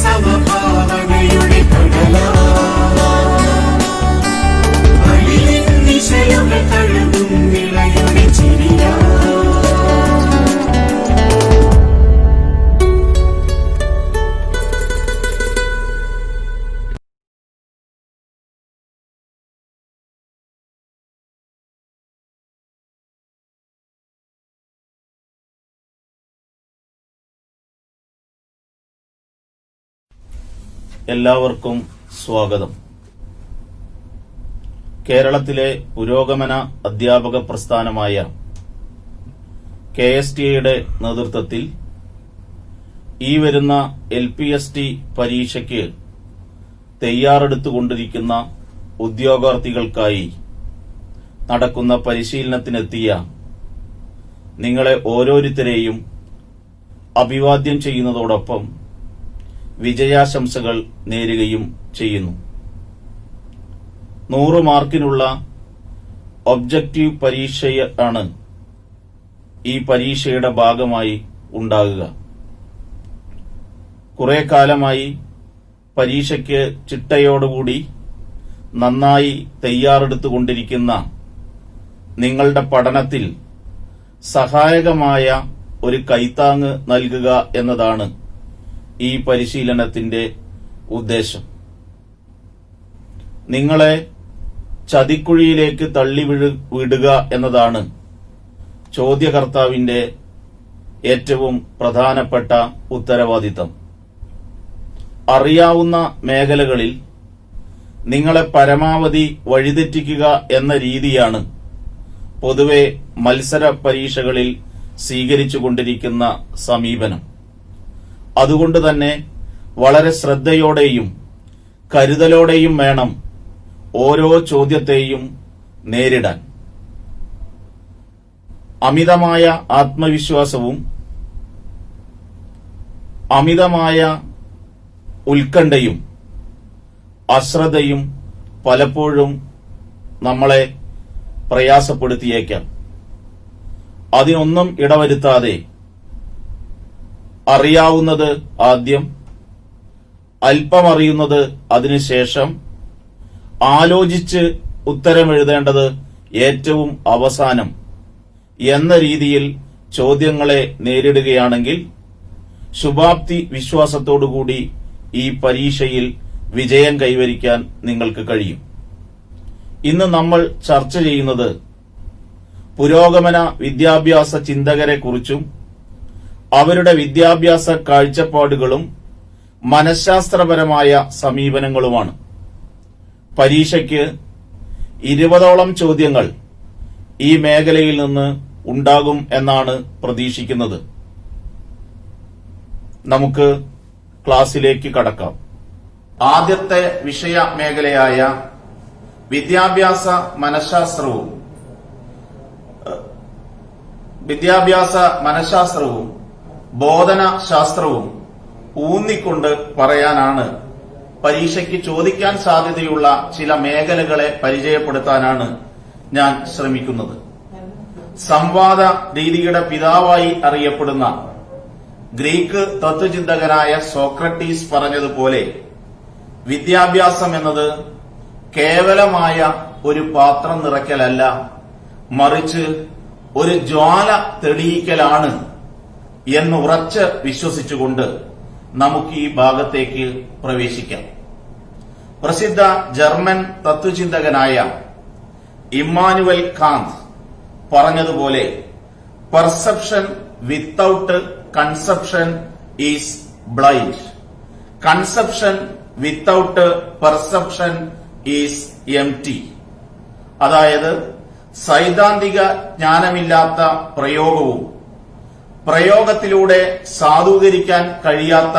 സമഭാവനയുടെ നിശയുടെ കഴുകും നിളയുടെ ചിരിയ. എല്ലാവർക്കും സ്വാഗതം. കേരളത്തിലെ പുരോഗമന അധ്യാപക പ്രസ്ഥാനമായ KSTAയുടെ നേതൃത്വത്തിൽ ഈ വരുന്ന LPST പരീക്ഷയ്ക്ക് തയ്യാറെടുത്തുകൊണ്ടിരിക്കുന്ന ഉദ്യോഗാർത്ഥികൾക്കായി നടക്കുന്ന പരിശീലനത്തിനെത്തിയ നിങ്ങളെ ഓരോരുത്തരെയും അഭിവാദ്യം ചെയ്യുന്നതോടൊപ്പം വിജയാശംസകൾ നേരുകയും ചെയ്യുന്നു. 100 മാർക്കിനുള്ള ഒബ്ജക്റ്റീവ് പരീക്ഷയാണ് ഈ പരീക്ഷയുടെ ഭാഗമായി ഉണ്ടാകുക. കുറെ കാലമായി പരീക്ഷയ്ക്ക് ചിട്ടയോടുകൂടി നന്നായി തയ്യാറെടുത്തുകൊണ്ടിരിക്കുന്ന നിങ്ങളുടെ പഠനത്തിൽ സഹായകമായ ഒരു കൈത്താങ്ങ് നൽകുക എന്നതാണ് ഈ പരിശീലനത്തിന്റെ ഉദ്ദേശം. നിങ്ങളെ ചതിക്കുഴിയിലേക്ക് തള്ളിവിടുക എന്നതാണ് ചോദ്യകർത്താവിന്റെ ഏറ്റവും പ്രധാനപ്പെട്ട ഉത്തരവാദിത്തം. അറിയാവുന്ന മേഖലകളിൽ നിങ്ങളെ പരമാവധി വഴിതെറ്റിക്കുക എന്ന രീതിയാണ് പൊതുവെ മത്സര പരീക്ഷകളിൽ സ്വീകരിച്ചുകൊണ്ടിരിക്കുന്ന സമീപനം. അതുകൊണ്ട് തന്നെ വളരെ ശ്രദ്ധയോടെയും കരുതലോടെയും വേണം ഓരോ ചോദ്യത്തെയും നേരിടാൻ. അമിതമായ ആത്മവിശ്വാസവും അമിതമായ ഉത്കണ്ഠയും അശ്രദ്ധയും പലപ്പോഴും നമ്മളെ പ്രയാസപ്പെടുത്തിയേക്കാം. അതിനൊന്നും ഇടവരുത്താതെ അറിയാവുന്നത് ആദ്യം, അല്പമറിയുന്നത് അതിനുശേഷം, ആലോചിച്ച് ഉത്തരമെഴുതേണ്ടത് ഏറ്റവും അവസാനം എന്ന രീതിയിൽ ചോദ്യങ്ങളെ നേരിടുകയാണെങ്കിൽ ശുഭാപ്തി വിശ്വാസത്തോടുകൂടി ഈ പരീക്ഷയിൽ വിജയം കൈവരിക്കാൻ നിങ്ങൾക്ക് കഴിയും. ഇന്ന് നമ്മൾ ചർച്ച ചെയ്യുന്നത് പുരോഗമന വിദ്യാഭ്യാസ ചിന്തകരെക്കുറിച്ചും അവരുടെ വിദ്യാഭ്യാസ കാഴ്ചപ്പാടുകളും മനഃശാസ്ത്രപരമായ സമീപനങ്ങളുമാണ്. പരീക്ഷയ്ക്ക് 20ഓളം ചോദ്യങ്ങൾ ഈ മേഖലയിൽ നിന്ന് ഉണ്ടാകും എന്നാണ് പ്രതീക്ഷിക്കുന്നത്. നമുക്ക് ക്ലാസ്സിലേക്ക് കടക്കാം. ആദ്യത്തെ വിഷയ മേഖലയായ വിദ്യാഭ്യാസ മനഃശാസ്ത്രവും ബോധന ശാസ്ത്രവും ഊന്നിക്കൊണ്ട് പറയാനാണ്, പരീക്ഷയ്ക്ക് ചോദിക്കാൻ സാധ്യതയുള്ള ചില മേഖലകളെ പരിചയപ്പെടുത്താനാണ് ഞാൻ ശ്രമിക്കുന്നത്. സംവാദ രീതിയുടെ പിതാവായി അറിയപ്പെടുന്ന ഗ്രീക്ക് തത്വചിന്തകനായ സോക്രട്ടീസ് പറഞ്ഞതുപോലെ വിദ്യാഭ്യാസം എന്നത് കേവലമായ ഒരു പാത്രം നിറയ്ക്കലല്ല, മറിച്ച് ഒരു ജ്വാല തെളിയിക്കലാണ് എന്ന് ഉറച്ച് വിശ്വസിച്ചുകൊണ്ട് നമുക്ക് ഈ ഭാഗത്തേക്ക് പ്രവേശിക്കാം. പ്രസിദ്ധ ജർമ്മൻ തത്വചിന്തകനായ ഇമ്മാനുവൽ കാന്റ് പറഞ്ഞതുപോലെ, perception without conception is blind, conception without perception is empty. അതായത് സൈദ്ധാന്തിക ജ്ഞാനമില്ലാത്ത പ്രയോഗവും പ്രയോഗത്തിലൂടെ സാധൂകരിക്കാൻ കഴിയാത്ത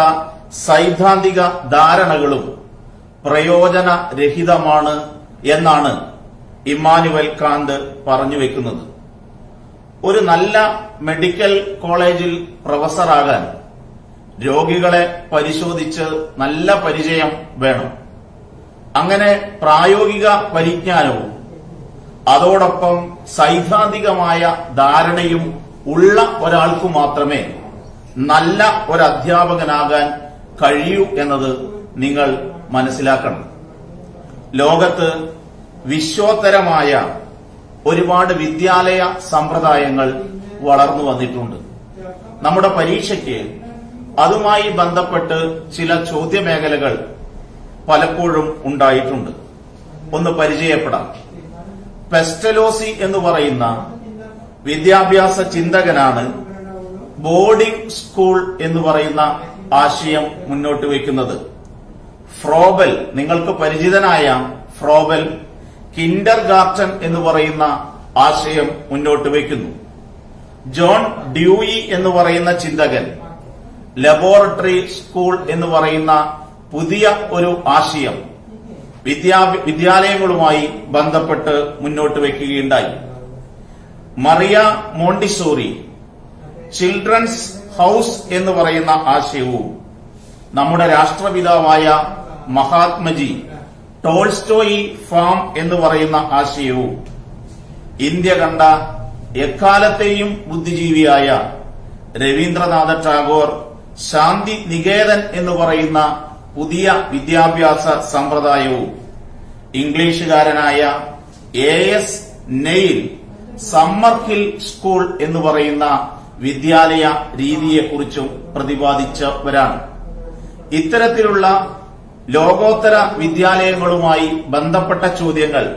സൈദ്ധാന്തിക ധാരണകളും പ്രയോജനരഹിതമാണ് എന്നാണ് ഇമ്മാനുവൽ കാന്റ് പറഞ്ഞുവെക്കുന്നത്. ഒരു നല്ല മെഡിക്കൽ കോളേജിൽ പ്രൊഫസറാകാൻ രോഗികളെ പരിശോധിച്ച് നല്ല പരിചയം വേണം. അങ്ങനെ പ്രായോഗിക പരിജ്ഞാനവും അതോടൊപ്പം സൈദ്ധാന്തികമായ ധാരണയും ഉള്ള ഒരാൾക്കു മാത്രമേ നല്ല ഒരു അധ്യാപകനാകാൻ കഴിയൂ എന്നത് നിങ്ങൾ മനസ്സിലാക്കണം. ലോകത്ത് വിശ്വോത്തരമായ ഒരുപാട് വിദ്യാലയ സമ്പ്രദായങ്ങൾ വളർന്നു വന്നിട്ടുണ്ട്. നമ്മുടെ പരീക്ഷയ്ക്ക് അതുമായി ബന്ധപ്പെട്ട് ചില ചോദ്യമേഖലകൾ പലപ്പോഴും ഉണ്ടായിട്ടുണ്ട്. ഒന്ന് പരിചയപ്പെടാം. പെസ്റ്റലോസി എന്ന് പറയുന്ന വിദ്യാഭ്യാസ ചിന്തകനാണ് ബോർഡിംഗ് സ്കൂൾ എന്ന് പറയുന്ന ആശയം മുന്നോട്ട് വയ്ക്കുന്നത്. ഫ്രോബൽ, നിങ്ങൾക്ക് പരിചിതനായ ഫ്രോബൽ കിൻഡർ ഗാർട്ടൻ എന്ന് പറയുന്ന ആശയം മുന്നോട്ട് വയ്ക്കുന്നു. ജോൺ ഡ്യൂയി എന്ന് പറയുന്ന ചിന്തകൻ ലബോറട്ടറി സ്കൂൾ എന്ന് പറയുന്ന പുതിയ ഒരു ആശയം വിദ്യാലയങ്ങളുമായി ബന്ധപ്പെട്ട് മുന്നോട്ട് വയ്ക്കുകയുണ്ടായി. മറിയ മോണ്ടിസോറി ചിൽഡ്രൻസ് ഹൌസ് എന്ന് പറയുന്ന ആശയവും നമ്മുടെ രാഷ്ട്രപിതാവായ മഹാത്മജി ടോൾസ്റ്റോയി ഫാം എന്ന് പറയുന്ന ആശയവും ഇന്ത്യ കണ്ട എക്കാലത്തെയും ബുദ്ധിജീവിയായ രവീന്ദ്രനാഥ ടാഗോർ ശാന്തി നികേതൻ എന്ന് പറയുന്ന പുതിയ വിദ്യാഭ്യാസ സമ്പ്രദായവും ഇംഗ്ലീഷുകാരനായ S Neill Summerhill school എന്ന് പറയുന്ന വിദ്യാലയ രീതിയെക്കുറിച്ചും പ്രതിപാദിച്ചവരാണ്. ഇത്തരത്തിലുള്ള ലോകോത്തര വിദ്യാലയങ്ങളുമായി ബന്ധപ്പെട്ട ചോദ്യങ്ങൾ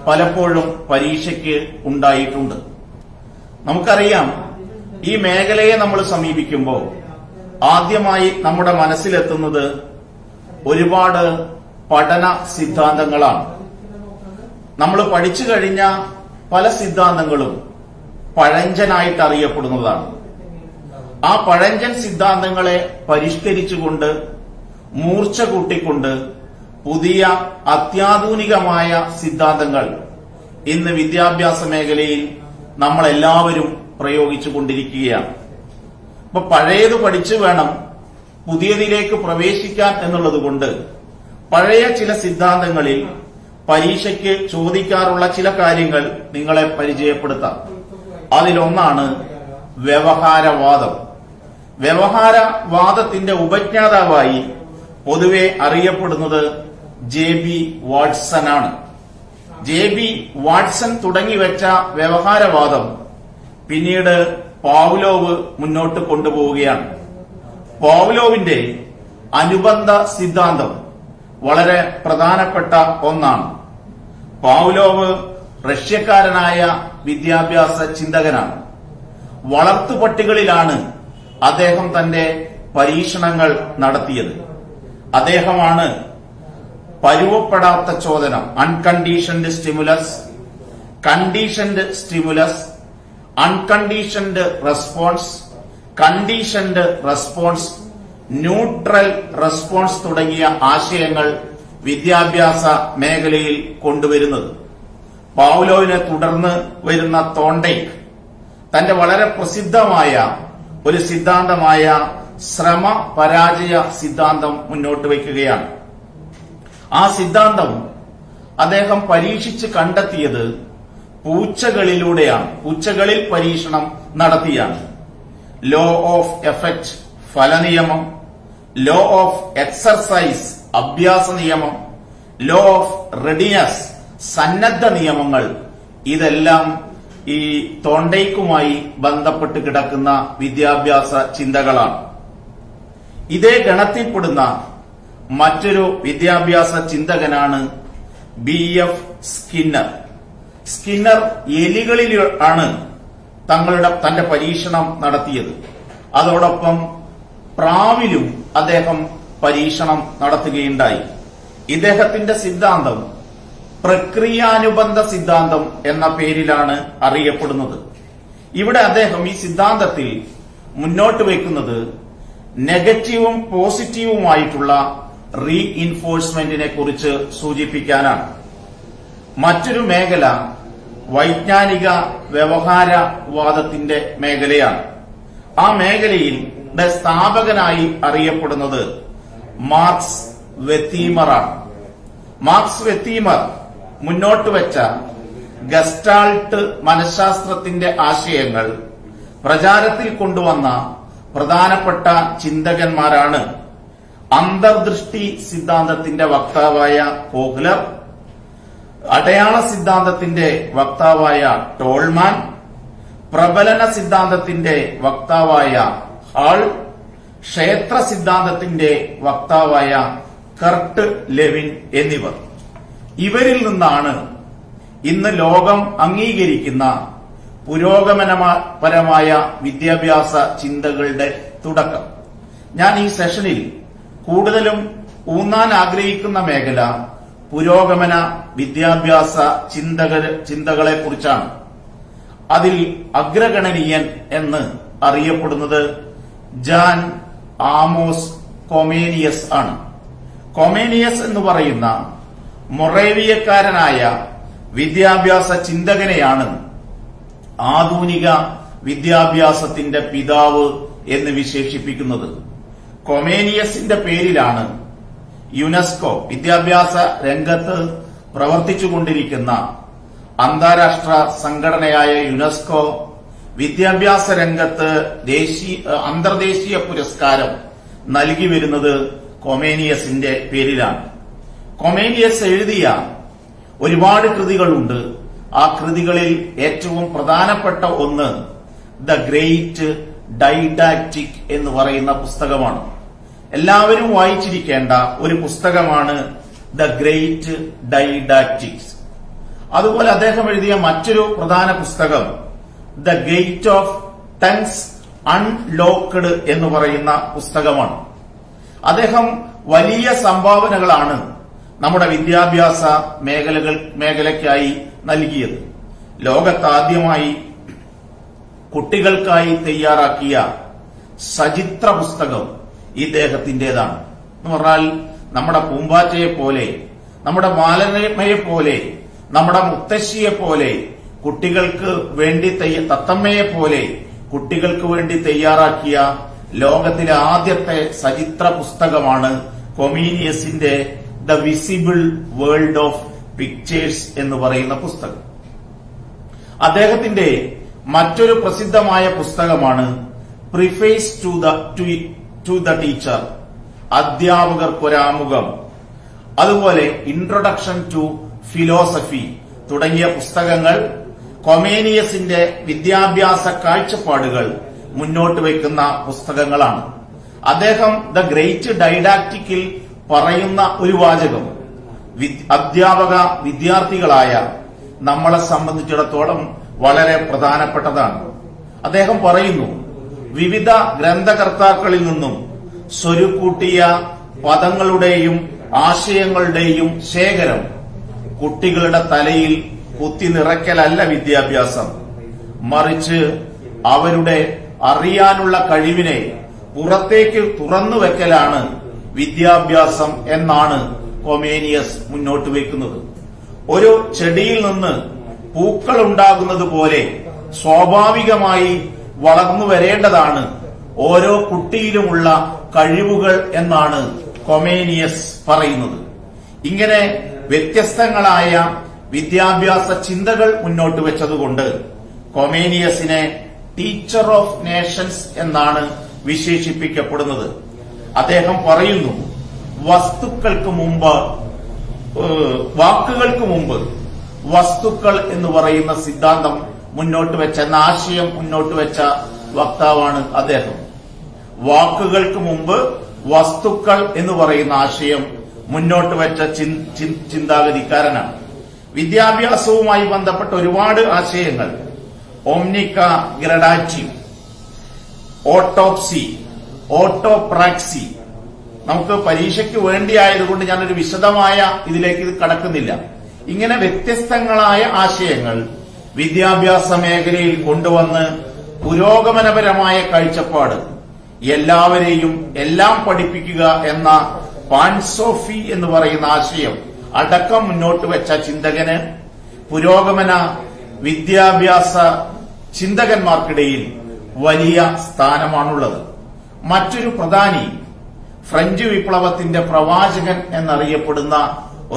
പലപ്പോഴും പരീക്ഷയ്ക്ക് ഉണ്ടായിട്ടുണ്ട്. നമുക്കറിയാം, ഈ മേഖലയെ നമ്മൾ സമീപിക്കുമ്പോൾ ആദ്യമായി നമ്മുടെ മനസ്സിലെത്തുന്നത് ഒരുപാട് പഠന സിദ്ധാന്തങ്ങളാണ്. നമ്മൾ പഠിച്ചു കഴിഞ്ഞ പല സിദ്ധാന്തങ്ങളും പഴഞ്ചനായിട്ട് അറിയപ്പെടുന്നതാണ്. ആ പഴഞ്ചൻ സിദ്ധാന്തങ്ങളെ പരിഷ്കരിച്ചുകൊണ്ട് മൂർച്ച കൂട്ടിക്കൊണ്ട് പുതിയ അത്യാധുനികമായ സിദ്ധാന്തങ്ങൾ ഇന്ന് വിദ്യാഭ്യാസ മേഖലയിൽ നമ്മളെല്ലാവരും പ്രയോഗിച്ചുകൊണ്ടിരിക്കുകയാണ്. അപ്പൊ പഴയത് പഠിച്ചു വേണം പുതിയതിലേക്ക് പ്രവേശിക്കാൻ എന്നുള്ളതുകൊണ്ട് പഴയ ചില സിദ്ധാന്തങ്ങളിൽ പരീക്ഷയ്ക്ക് ചോദിക്കാറുള്ള ചില കാര്യങ്ങൾ നിങ്ങളെ പരിചയപ്പെടുത്താം. അതിലൊന്നാണ് വ്യവഹാരവാദം. വ്യവഹാരവാദത്തിന്റെ ഉപജ്ഞാതാവായി പൊതുവെ അറിയപ്പെടുന്നത് ജെ.ബി. വാട്സൺ ആണ്. ജെ.ബി. വാട്സൺ തുടങ്ങിവെച്ച വ്യവഹാരവാദം പിന്നീട് പാവ്ലോവ് മുന്നോട്ട് കൊണ്ടുപോവുകയാണ്. പാവ്ലോവിന്റെ അനുബന്ധ സിദ്ധാന്തം വളരെ പ്രധാനപ്പെട്ട ഒന്നാണ്. പാവ്ലോവ് റഷ്യക്കാരനായ വിദ്യാഭ്യാസ ചിന്തകനാണ്. വളർത്തുപട്ടികളിലാണ് അദ്ദേഹം തന്റെ പരീക്ഷണങ്ങൾ നടത്തിയത്. അദ്ദേഹമാണ് പരുവപ്പെടാത്ത ചോദനം, unconditioned stimulus, conditioned stimulus, unconditioned response, conditioned response, neutral response തുടങ്ങിയ ആശയങ്ങൾ വിദ്യാഭ്യാസ മേഖലയിൽ കൊണ്ടുവരുന്നത്. പാവ്ലോവിനെ തുടർന്ന് വരുന്ന തോണ്ടൈക്ക് തന്റെ വളരെ പ്രസിദ്ധമായ ഒരു സിദ്ധാന്തമായ ശ്രമ പരാജയ സിദ്ധാന്തം മുന്നോട്ട് വയ്ക്കുകയാണ്. ആ സിദ്ധാന്തം അദ്ദേഹം പരീക്ഷിച്ച് കണ്ടെത്തിയത് പൂച്ചകളിലൂടെയാണ്. പൂച്ചകളിൽ പരീക്ഷണം നടത്തിയാണ്. ലോ ഓഫ് എഫക്റ്റ് ഫലനിയമം, ലോ ഓഫ് എക്സർസൈസ് അഭ്യാസ നിയമം, ലോ ഓഫ് റെഡിനസ് സന്നദ്ധ നിയമങ്ങൾ, ഇതെല്ലാം ഈ തോണ്ടൈക്കുമായി ബന്ധപ്പെട്ട് കിടക്കുന്ന വിദ്യാഭ്യാസ ചിന്തകളാണ്. ഇതേ ഗണത്തിൽപ്പെടുന്ന മറ്റൊരു വിദ്യാഭ്യാസ ചിന്തകനാണ് ബി.എഫ്. സ്കിന്നർ. സ്കിന്നർ എലികളിലാണ് തന്റെ പരീക്ഷണം നടത്തിയത്. അതോടൊപ്പം പ്രാവിലും അദ്ദേഹം പരീക്ഷണം നടത്തുകയുണ്ടായി. ഇദ്ദേഹത്തിന്റെ സിദ്ധാന്തം പ്രക്രിയാനുബന്ധ സിദ്ധാന്തം എന്ന പേരിലാണ് അറിയപ്പെടുന്നത്. ഇവിടെ അദ്ദേഹം ഈ സിദ്ധാന്തത്തിൽ മുന്നോട്ട് വയ്ക്കുന്നത് നെഗറ്റീവും പോസിറ്റീവുമായിട്ടുള്ള റീഇൻഫോഴ്സ്മെന്റിനെ കുറിച്ച് സൂചിപ്പിക്കാനാണ്. മറ്റൊരു മേഖല വൈജ്ഞാനിക വ്യവഹാരവാദത്തിന്റെ മേഖലയാണ്. ആ മേഖലയിൽ സ്ഥാപകനായി അറിയപ്പെടുന്നത് മാർക്സ് വെത്തീമറാണ്. മാർക്സ് വെത്തീമർ മുന്നോട്ട് വെച്ച ഗസ്റ്റാൾട്ട് മനഃശാസ്ത്രത്തിന്റെ ആശയങ്ങൾ പ്രചാരത്തിൽ കൊണ്ടുവന്ന പ്രധാനപ്പെട്ട ചിന്തകന്മാരാണ്. അന്തർദൃഷ്ടി സിദ്ധാന്തത്തിന്റെ വക്താവായ കോഹ്ലർ, അടയാള സിദ്ധാന്തത്തിന്റെ വക്താവായ ടോൾമാൻ, പ്രബലന സിദ്ധാന്തത്തിന്റെ വക്താവായ ഹാൾ, ക്ഷേത്ര സിദ്ധാന്തത്തിന്റെ വക്താവായ കർട്ട് ലെവിൻ എന്നിവർ. ഇവരിൽ നിന്നാണ് ഇന്ന് ലോകം അംഗീകരിക്കുന്ന പുരോഗമനപരമായ വിദ്യാഭ്യാസ ചിന്തകളുടെ തുടക്കം. ഞാൻ ഈ സെഷനിൽ കൂടുതലും ഊന്നാൻ ആഗ്രഹിക്കുന്ന മേഖല പുരോഗമന വിദ്യാഭ്യാസ ചിന്തകളെ കുറിച്ചാണ്. അതിൽ അഗ്രഗണനീയൻ എന്ന് അറിയപ്പെടുന്നത് ജാൻ ആമോസ് കൊമേനിയസ് ആണ്. കൊമേനിയസ് എന്ന് പറയുന്ന മൊറേവിയക്കാരനായ വിദ്യാഭ്യാസ ചിന്തകനെയാണ് ആധുനിക വിദ്യാഭ്യാസത്തിന്റെ പിതാവ് എന്ന് വിശേഷിപ്പിക്കുന്നത്. കൊമേനിയസിന്റെ പേരിലാണ് യുനെസ്കോ, വിദ്യാഭ്യാസ രംഗത്ത് പ്രവർത്തിച്ചുകൊണ്ടിരിക്കുന്ന അന്താരാഷ്ട്ര സംഘടനയായ യുനെസ്കോ, വിദ്യാഭ്യാസ രംഗത്ത് അന്തർദേശീയ പുരസ്കാരം നൽകി വരുന്നത് കൊമേനിയസിന്റെ പേരിലാണ്. കൊമേനിയസ് എഴുതിയ ഒരുപാട് കൃതികളുണ്ട്. ആ കൃതികളിൽ ഏറ്റവും പ്രധാനപ്പെട്ട ഒന്ന് ദ ഗ്രേറ്റ് ഡൈഡാക്റ്റിക് എന്ന് പറയുന്ന പുസ്തകമാണ്. എല്ലാവരും വായിച്ചിരിക്കേണ്ട ഒരു പുസ്തകമാണ് ദ ഗ്രേറ്റ് ഡൈഡാക്റ്റിക്സ്. അതുപോലെ അദ്ദേഹം എഴുതിയ മറ്റൊരു പ്രധാന പുസ്തകം the gate of tongues unlocked എന്ന് പറയുന്ന പുസ്തകമാണ്. അദ്ദേഹം വലിയ സംഭാവനകളാണ് നമ്മുടെ വിദ്യാഭ്യാസ മേഖലയ്ക്കായി നൽകിയത്. ലോകത്താദ്യമായി കുട്ടികൾക്കായി തയ്യാറാക്കിയ സചിത്ര പുസ്തകം ഇദ്ദേഹത്തിന്റേതാണ്. എന്ന് പറഞ്ഞാൽ നമ്മുടെ പൂമ്പാറ്റയെ പോലെ, നമ്മുടെ ബാലരമയെ പോലെ, നമ്മുടെ മുത്തശ്ശിയെ പോലെ, കുട്ടികൾക്ക് വേണ്ടി തത്തമ്മയെ പോലെ കുട്ടികൾക്ക് വേണ്ടി തയ്യാറാക്കിയ ലോകത്തിലെ ആദ്യത്തെ സചിത്ര പുസ്തകമാണ് കൊമേനിയസിന്റെ the visible world of pictures എന്ന് പറയുന്ന പുസ്തകം. അദ്ദേഹത്തിന്റെ മറ്റൊരു പ്രസിദ്ധമായ പുസ്തകമാണ് പ്രിഫേസ് ടു ദ ടീച്ചർ, അധ്യാപകർക്കൊരാമുഖം. അതുപോലെ ഇൻട്രൊഡക്ഷൻ ടു ഫിലോസഫി തുടങ്ങിയ പുസ്തകങ്ങൾ കൊമേനിയസിന്റെ വിദ്യാഭ്യാസ കാഴ്ചപ്പാടുകൾ മുന്നോട്ട് വയ്ക്കുന്ന പുസ്തകങ്ങളാണ്. അദ്ദേഹം ദ ഗ്രേറ്റ് ഡൈഡാക്റ്റിക്കിൽ പറയുന്ന ഒരു വാചകം അധ്യാപക വിദ്യാർത്ഥികളായ നമ്മളെ സംബന്ധിച്ചിടത്തോളം വളരെ പ്രധാനപ്പെട്ടതാണ്. അദ്ദേഹം പറയുന്നു, വിവിധ ഗ്രന്ഥകർത്താക്കളിൽ നിന്നും സ്വരുക്കൂട്ടിയ പദങ്ങളുടെയും ആശയങ്ങളുടെയും ശേഖരം കുട്ടികളുടെ തലയിൽ കുത്തി നിറയ്ക്കലല്ല വിദ്യാഭ്യാസം, മറിച്ച് അവരുടെ അറിയാനുള്ള കഴിവിനെ പുറത്തേക്ക് തുറന്നു വെക്കലാണ് വിദ്യാഭ്യാസം എന്നാണ് കൊമേനിയസ് മുന്നോട്ട് വയ്ക്കുന്നത്. ഒരു ചെടിയിൽ നിന്ന് പൂക്കൾ ഉണ്ടാകുന്നത് പോലെ സ്വാഭാവികമായി വളർന്നു വരേണ്ടതാണ് ഓരോ കുട്ടിയിലുമുള്ള കഴിവുകൾ എന്നാണ് കൊമേനിയസ് പറയുന്നത്. ഇങ്ങനെ വ്യത്യസ്തങ്ങളായ വിദ്യാഭ്യാസ ചിന്തകൾ മുന്നോട്ട് വെച്ചതുകൊണ്ട് കൊമേനിയസിനെ ടീച്ചർ ഓഫ് നേഷൻസ് എന്നാണ് വിശേഷിപ്പിക്കപ്പെടുന്നത്. അദ്ദേഹം പറയുന്നു, വസ്തുക്കൾക്ക് മുമ്പ് വാക്കുകൾക്ക് മുമ്പ് വസ്തുക്കൾ എന്ന് പറയുന്ന സിദ്ധാന്തം മുന്നോട്ട് വെച്ച, എന്ന ആശയം മുന്നോട്ട് വെച്ച വക്താവാണ് അദ്ദേഹം. വാക്കുകൾക്ക് മുമ്പ് വസ്തുക്കൾ എന്ന് പറയുന്ന ആശയം മുന്നോട്ട് വെച്ച ചിന്താഗതിക്കാരനാണ്. വിദ്യാഭ്യാസവുമായി ബന്ധപ്പെട്ട ഒരുപാട് ആശയങ്ങൾ, ഒമ്നിക്ക ഗ്രഡാറ്റീവ്, ഓട്ടോപ്സി, ഓട്ടോപ്രാക്സി, നമുക്ക് പരീക്ഷയ്ക്ക് വേണ്ടിയായതുകൊണ്ട് ഞാനൊരു വിശദമായ ഇതിലേക്ക് ഇത് കടക്കുന്നില്ല. ഇങ്ങനെ വ്യത്യസ്തങ്ങളായ ആശയങ്ങൾ വിദ്യാഭ്യാസ മേഖലയിൽ കൊണ്ടുവന്ന് പുരോഗമനപരമായ കാഴ്ചപ്പാട്, എല്ലാവരെയും എല്ലാം പഠിപ്പിക്കുക എന്ന പാൻസോഫി എന്ന് പറയുന്ന ആശയം അടക്കം മുന്നോട്ട് വെച്ച ചിന്തകന് പുരോഗമന വിദ്യാഭ്യാസ ചിന്തകന്മാർക്കിടയിൽ വലിയ സ്ഥാനമാണുള്ളത്. മറ്റൊരു പ്രധാനി ഫ്രഞ്ച് വിപ്ലവത്തിന്റെ പ്രവാചകൻ എന്നറിയപ്പെടുന്ന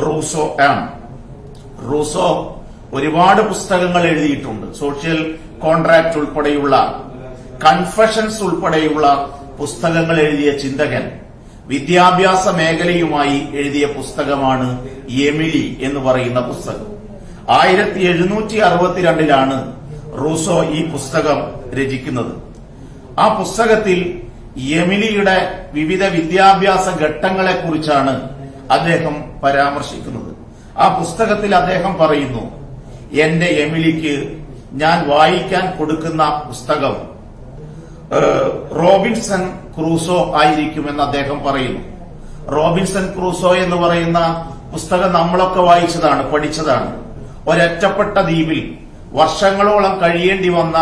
റൂസോ ആണ്. റൂസോ ഒരുപാട് പുസ്തകങ്ങൾ എഴുതിയിട്ടുണ്ട്. സോഷ്യൽ കോൺട്രാക്ട് ഉൾപ്പെടെയുള്ള, കൺഫഷൻസ് ഉൾപ്പെടെയുള്ള പുസ്തകങ്ങൾ എഴുതിയ ചിന്തകൻ. വിദ്യാഭ്യാസ മേഖലയുമായി എഴുതിയ പുസ്തകമാണ് എമിലി എന്ന് പറയുന്ന പുസ്തകം. 1762 റൂസോ ഈ പുസ്തകം രചിക്കുന്നത്. ആ പുസ്തകത്തിൽ എമിലിയുടെ വിവിധ വിദ്യാഭ്യാസ ഘട്ടങ്ങളെക്കുറിച്ചാണ് അദ്ദേഹം പരാമർശിക്കുന്നത്. ആ പുസ്തകത്തിൽ അദ്ദേഹം പറയുന്നു, എന്റെ എമിലിക്ക് ഞാൻ വായിക്കാൻ കൊടുക്കുന്ന പുസ്തകം റോബിൻസൺ ക്രൂസോ ആയിരിക്കുമെന്ന് അദ്ദേഹം പറയുന്നു. റോബിൻസൺ ക്രൂസോ എന്ന് പറയുന്ന പുസ്തകം നമ്മളൊക്കെ വായിച്ചതാണ്, പഠിച്ചതാണ്. ഒരൊറ്റപ്പെട്ട ദ്വീപിൽ വർഷങ്ങളോളം കഴിയേണ്ടി വന്ന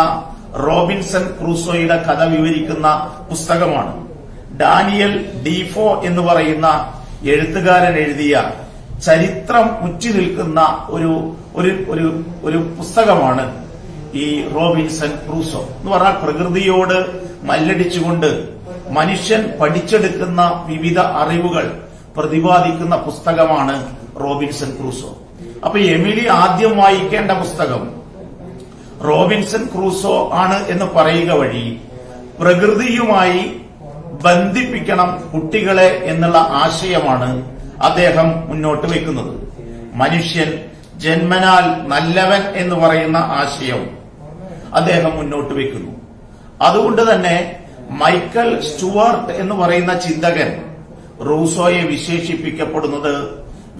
റോബിൻസൺ ക്രൂസോയുടെ കഥ വിവരിക്കുന്ന പുസ്തകമാണ്. ഡാനിയൽ ഡീഫോ എന്ന് പറയുന്ന എഴുത്തുകാരൻ എഴുതിയ ചരിത്രം മുറ്റി നിൽക്കുന്ന ഒരു പുസ്തകമാണ് ഈ റോബിൻസൺ ക്രൂസോ എന്ന് പറഞ്ഞാൽ പ്രകൃതിയോട് മല്ലടിച്ചുകൊണ്ട് മനുഷ്യൻ പഠിച്ചെടുക്കുന്ന വിവിധ അറിവുകൾ പ്രതിപാദിക്കുന്ന പുസ്തകമാണ് റോബിൻസൺ ക്രൂസോ. അപ്പൊ എമിലി ആദ്യം വായിക്കേണ്ട പുസ്തകം റോബിൻസൺ ക്രൂസോ ആണ് എന്ന് പറയുക വഴി പ്രകൃതിയുമായി ബന്ധിപ്പിക്കണം കുട്ടികളെ എന്നുള്ള ആശയമാണ് അദ്ദേഹം മുന്നോട്ട് വയ്ക്കുന്നത്. മനുഷ്യൻ ജന്മനാൽ നല്ലവൻ എന്ന് പറയുന്ന ആശയം അദ്ദേഹം മുന്നോട്ട് വയ്ക്കുന്നു. അതുകൊണ്ട് തന്നെ മൈക്കൽ സ്റ്റുവർട്ട് എന്ന് പറയുന്ന ചിന്തകൻ റൂസോയെ വിശേഷിപ്പിക്കപ്പെടുന്നത്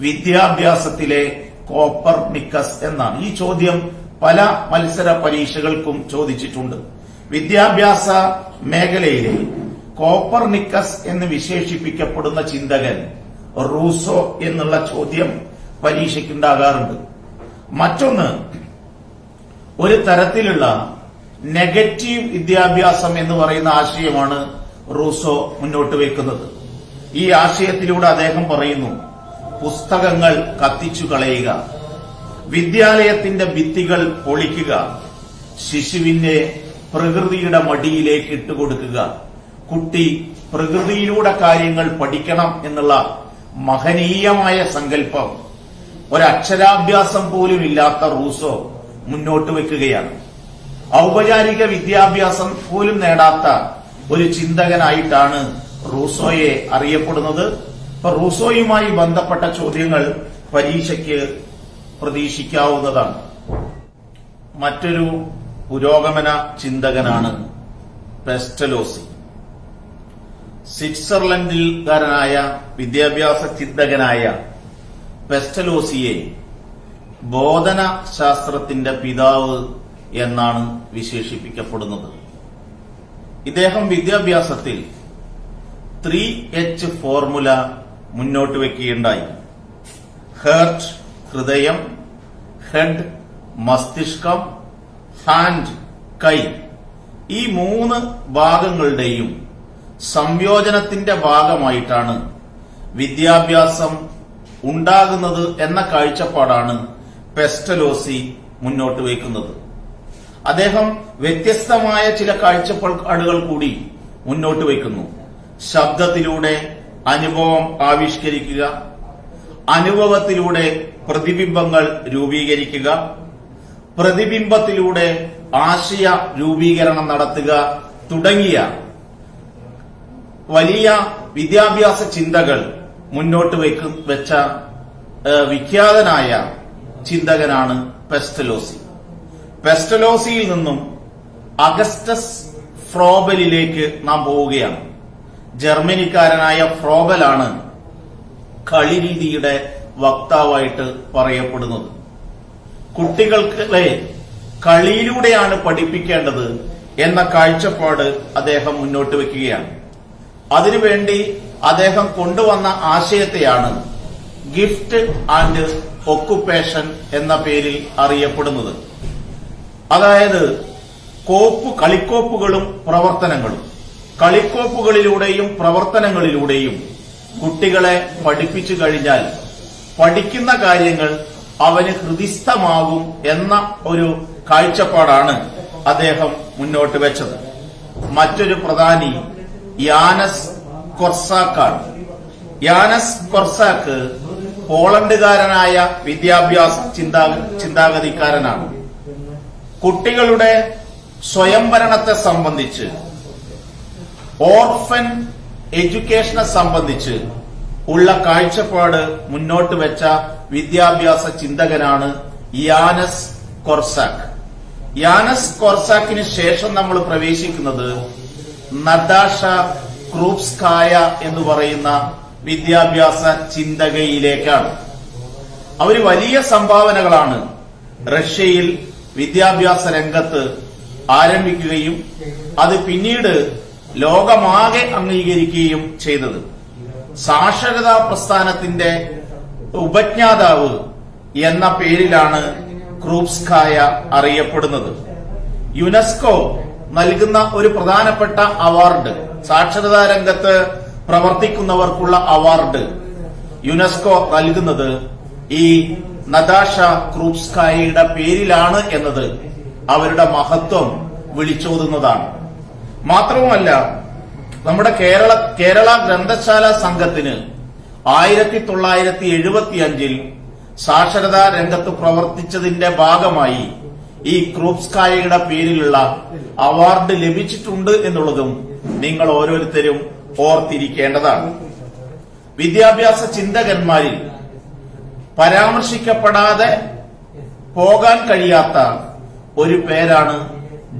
വിദ്യാഭ്യാസത്തിലെ കോപ്പർനിക്കസ് എന്നാണ്. ഈ ചോദ്യം പല മത്സര പരീക്ഷകൾക്കും ചോദിച്ചിട്ടുണ്ട്. വിദ്യാഭ്യാസ മേഖലയിലെ കോപ്പർനിക്കസ് എന്ന് വിശേഷിപ്പിക്കപ്പെടുന്ന ചിന്തകൻ റൂസോ എന്നുള്ള ചോദ്യം പരീക്ഷയ്ക്കുണ്ടാകാറുണ്ട്. മറ്റൊന്ന്, ഒരു തരത്തിലുള്ള നെഗറ്റീവ് വിദ്യാഭ്യാസം എന്ന് പറയുന്ന ആശയമാണ് റൂസോ മുന്നോട്ട് വയ്ക്കുന്നത്. ഈ ആശയത്തിലൂടെ അദ്ദേഹം പറയുന്നു, പുസ്തകങ്ങൾ കത്തിച്ചു കളയുക, വിദ്യാലയത്തിന്റെ ഭിത്തികൾ പൊളിക്കുക, ശിശുവിനെ പ്രകൃതിയുടെ മടിയിലേക്ക് ഇട്ടുകൊടുക്കുക, കുട്ടി പ്രകൃതിയിലൂടെ കാര്യങ്ങൾ പഠിക്കണം എന്നുള്ള മഹനീയമായ സങ്കല്പം ഒരക്ഷരാഭ്യാസം പോലും ഇല്ലാത്ത റൂസോ മുന്നോട്ട് വെക്കുകയാണ്. ഔപചാരിക വിദ്യാഭ്യാസം പോലും നേടാത്ത ഒരു ചിന്തകനായിട്ടാണ് റൂസോയെ അറിയപ്പെടുന്നത്. ഇപ്പൊ റൂസോയുമായി ബന്ധപ്പെട്ട ചോദ്യങ്ങൾ പരീക്ഷയ്ക്ക് പ്രതീക്ഷിക്കാവുന്നതാണ്. മറ്റൊരു പുരോഗമന ചിന്തകനാണ് പെസ്റ്റലോസി. സ്വിറ്റ്സർലൻഡിൽക്കാരനായ വിദ്യാഭ്യാസ ചിന്തകനായ പെസ്റ്റലോസിയെ ബോധന ശാസ്ത്രത്തിന്റെ പിതാവ് എന്നാണ് വിശേഷിപ്പിക്കപ്പെടുന്നത്. ഇദ്ദേഹം വിദ്യാഭ്യാസത്തിൽ 3H ഫോർമുല മുന്നോട്ട് വയ്ക്കുകയുണ്ടായി. ഹേർട്ട് ഹൃദയം, ഹെഡ് മസ്തിഷ്കം, ഹാൻഡ് കൈ, ഈ 3 ഭാഗങ്ങളുടെയും സംയോജനത്തിന്റെ ഭാഗമായിട്ടാണ് വിദ്യാഭ്യാസം ഉണ്ടാകുന്നത് എന്ന കാഴ്ചപ്പാടാണ് പെസ്റ്റലോസി മുന്നോട്ട് വയ്ക്കുന്നത്. അദ്ദേഹം വ്യത്യസ്തമായ ചില കാഴ്ചപ്പാടുകൾ കൂടി മുന്നോട്ട് വയ്ക്കുന്നു. ശബ്ദത്തിലൂടെ അനുഭവം ആവിഷ്കരിക്കുക, അനുഭവത്തിലൂടെ പ്രതിബിംബങ്ങൾ രൂപീകരിക്കുക, പ്രതിബിംബത്തിലൂടെ ആശയ രൂപീകരണം നടത്തുക തുടങ്ങിയ വലിയ വിദ്യാഭ്യാസ ചിന്തകൾ മുന്നോട്ട് വെച്ച വിഖ്യാതനായ ചിന്തകനാണ് പെസ്റ്റലോസി. പെസ്റ്റലോസിയിൽ നിന്നും അഗസ്റ്റസ് ഫ്രോബലിലേക്ക് നാം പോവുകയാണ്. ജർമ്മനിക്കാരനായ ഫ്രോബലാണ് കളിരീതിയുടെ വക്താവായിട്ട് പറയപ്പെടുന്നത്. കുട്ടികൾക്ക് കളിയിലൂടെയാണ് പഠിപ്പിക്കേണ്ടത് എന്ന കാഴ്ചപ്പാട് അദ്ദേഹം മുന്നോട്ട് വയ്ക്കുകയാണ്. അതിനുവേണ്ടി അദ്ദേഹം കൊണ്ടുവന്ന ആശയത്തെയാണ് ഗിഫ്റ്റ് ആൻഡ് ഒക്കുപേഷൻ എന്ന പേരിൽ അറിയപ്പെടുന്നത്. അതായത് കളിക്കോപ്പുകളും പ്രവർത്തനങ്ങളും, കളിക്കോപ്പുകളിലൂടെയും പ്രവർത്തനങ്ങളിലൂടെയും കുട്ടികളെ പഠിപ്പിച്ചു കഴിഞ്ഞാൽ പഠിക്കുന്ന കാര്യങ്ങൾ അവന് ഹൃദിസ്ഥമാകും എന്ന ഒരു കാഴ്ചപ്പാടാണ് അദ്ദേഹം മുന്നോട്ട് വെച്ചത്. മറ്റൊരു പ്രധാനി യാനസ് കൊർസാക്കാണ്. യാനസ് കൊർസാക്ക് പോളണ്ടുകാരനായ വിദ്യാഭ്യാസ ചിന്താഗതിക്കാരനാണ്. കുട്ടികളുടെ സ്വയംഭരണത്തെ സംബന്ധിച്ച് ഓർഫൻ എഡ്യൂക്കേഷനെ സംബന്ധിച്ച് ഉള്ള കാഴ്ചപ്പാട് മുന്നോട്ട് വെച്ച വിദ്യാഭ്യാസ ചിന്തകനാണ് യാനസ് കൊർസാക്ക്. യാനസ് കൊർസാക്കിന് ശേഷം നമ്മൾ പ്രവേശിക്കുന്നത് നതാഷ ക്രൂപ്സ്കായ എന്ന് പറയുന്ന വിദ്യാഭ്യാസ ചിന്തകയിലേക്കാണ്. അവർ വലിയ സംഭാവനകളാണ് റഷ്യയിൽ വിദ്യാഭ്യാസ രംഗത്ത് ആരംഭിക്കുകയും അത് പിന്നീട് ലോകമാകെ അംഗീകരിക്കുകയും ചെയ്തത്. സാക്ഷരതാ പ്രസ്ഥാനത്തിന്റെ ഉപജ്ഞാതാവ് എന്ന പേരിലാണ് ക്രൂപ്സ്കായ അറിയപ്പെടുന്നത്. യുനെസ്കോ നൽകുന്ന ഒരു പ്രധാനപ്പെട്ട അവാർഡ്, സാക്ഷരതാ രംഗത്ത് പ്രവർത്തിക്കുന്നവർക്കുള്ള അവാർഡ് യുനെസ്കോ നൽകുന്നത് ഈ നതാഷ ക്രൂപ്സ്കായയുടെ പേരിലാണ് എന്നത് അവരുടെ മഹത്വം വിളിച്ചോതുന്നതാണ്. മാത്രവുമല്ല, നമ്മുടെ കേരള ഗ്രന്ഥശാല സംഘത്തിന് 1975 സാക്ഷരതാ രംഗത്ത് പ്രവർത്തിച്ചതിന്റെ ഭാഗമായി ഈ ക്രൂപ്സ്കായയുടെ പേരിലുള്ള അവാർഡ് ലഭിച്ചിട്ടുണ്ട് എന്നുള്ളതും നിങ്ങൾ ഓരോരുത്തരും ഓർത്തിരിക്കേണ്ടതാണ്. വിദ്യാഭ്യാസ ചിന്തകന്മാരിൽ പരാമർശിക്കപ്പെടാതെ പോകാൻ കഴിയാത്ത ഒരു പേരാണ്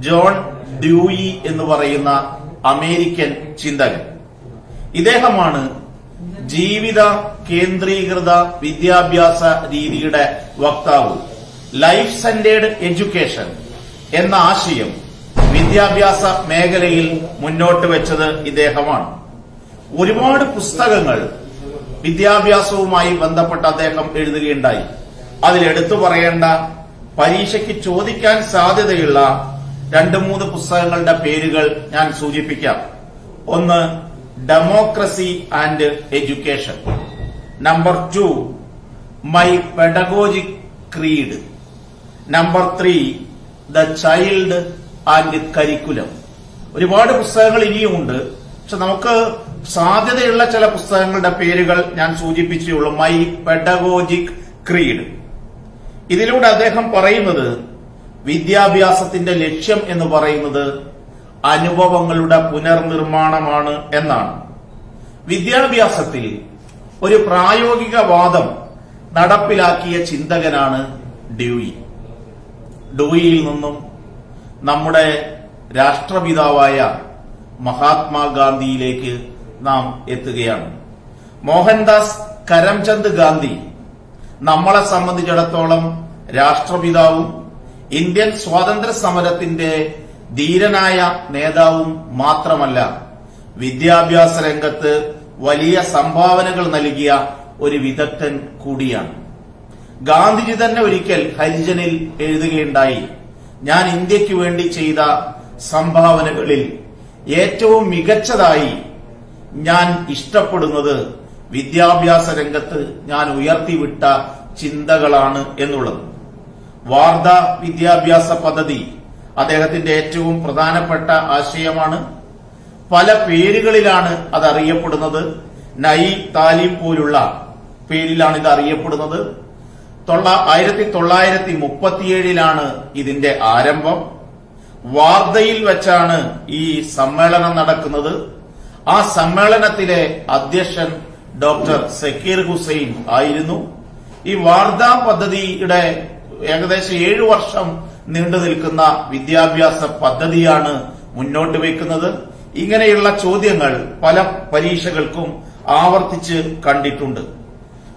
ജോൺ ഡ്യൂയി എന്ന് പറയുന്ന അമേരിക്കൻ ചിന്തകൻ. ഇദ്ദേഹമാണ് ജീവിത കേന്ദ്രീകൃത വിദ്യാഭ്യാസ രീതിയുടെ വക്താവ്. ലൈഫ് സെന്റേഡ് എഡ്യൂക്കേഷൻ എന്ന ആശയം വിദ്യാഭ്യാസ മേഖലയിൽ മുന്നോട്ട് വെച്ചത് ഇദ്ദേഹമാണ്. ഒരുപാട് പുസ്തകങ്ങൾ വിദ്യാഭ്യാസവുമായി ബന്ധപ്പെട്ട് അദ്ദേഹം എഴുതുകയുണ്ടായി. അതിലെടുത്തു പറയേണ്ട, പരീക്ഷയ്ക്ക് ചോദിക്കാൻ സാധ്യതയുള്ള 2-3 പുസ്തകങ്ങളുടെ പേരുകൾ ഞാൻ സൂചിപ്പിക്കാം. ഒന്ന്, democracy and education. Number 2, my pedagogic creed. Number 3, the child and curriculum. ഒരുപാട് പുസ്തകങ്ങൾ ഇനിയുമുണ്ട്. പക്ഷെ നമുക്ക് സാധ്യതയുള്ള ചില പുസ്തകങ്ങളുടെ പേരുകൾ ഞാൻ സൂചിപ്പിച്ചുള്ളൂ. My pedagogic creed. ഇതിലൂടെ അദ്ദേഹം പറയുന്നത് വിദ്യാഭ്യാസത്തിന്റെ ലക്ഷ്യം എന്ന് പറയുന്നത് അനുഭവങ്ങളുടെ പുനർനിർമ്മാണമാണ് എന്നാണ്. വിദ്യാഭ്യാസത്തിൽ ഒരു പ്രായോഗിക വാദം നടപ്പിലാക്കിയ ചിന്തകനാണ് ഡ്യൂയി. ഡ്യൂയിയിൽ നിന്നും നമ്മുടെ രാഷ്ട്രപിതാവായ മഹാത്മാഗാന്ധിയിലേക്ക് നാം എത്തുകയാണ്. മോഹൻദാസ് കരംചന്ദ് ഗാന്ധി നമ്മളെ സംബന്ധിച്ചിടത്തോളം രാഷ്ട്രപിതാവും ഇന്ത്യൻ സ്വാതന്ത്ര്യ സമരത്തിന്റെ ധീരനായ നേതാവും മാത്രമല്ല, വിദ്യാഭ്യാസ രംഗത്ത് വലിയ സംഭാവനകൾ നൽകിയ ഒരു വിദഗ്ധൻ കൂടിയാണ്. ഗാന്ധിജി തന്നെ ഒരിക്കൽ ഹരിജനിൽ എഴുതുകയുണ്ടായി, ഞാൻ ഇന്ത്യക്ക് വേണ്ടി ചെയ്ത സംഭാവനകളിൽ ഏറ്റവും മികച്ചതായി ഞാൻ ഇഷ്ടപ്പെടുന്നത് വിദ്യാഭ്യാസ രംഗത്ത് ഞാൻ ഉയർത്തിവിട്ട ചിന്തകളാണ് എന്നുള്ളത്. വാർധ വിദ്യാഭ്യാസ പദ്ധതി അദ്ദേഹത്തിന്റെ ഏറ്റവും പ്രധാനപ്പെട്ട ആശയമാണ്. പല പേരുകളിലാണ് അത് അറിയപ്പെടുന്നത്. നൈ താലിം പോലുള്ള പേരിലാണ് ഇത് അറിയപ്പെടുന്നത്. 1937 ഇതിന്റെ ആരംഭം. വാർധയിൽ വെച്ചാണ് ഈ സമ്മേളനം നടക്കുന്നത്. ആ സമ്മേളനത്തിലെ അധ്യക്ഷൻ ഡോക്ടർ സക്കീർ ഹുസൈൻ ആയിരുന്നു. ഈ വാർധ പദ്ധതിയുടെ ഏകദേശം 7 വർഷം നീണ്ടു നിൽക്കുന്ന വിദ്യാഭ്യാസ പദ്ധതിയാണ് മുന്നോട്ട് വയ്ക്കുന്നത്. ഇങ്ങനെയുള്ള ചോദ്യങ്ങൾ പല പരീക്ഷകൾക്കും ആവർത്തിച്ച് കണ്ടിട്ടുണ്ട്.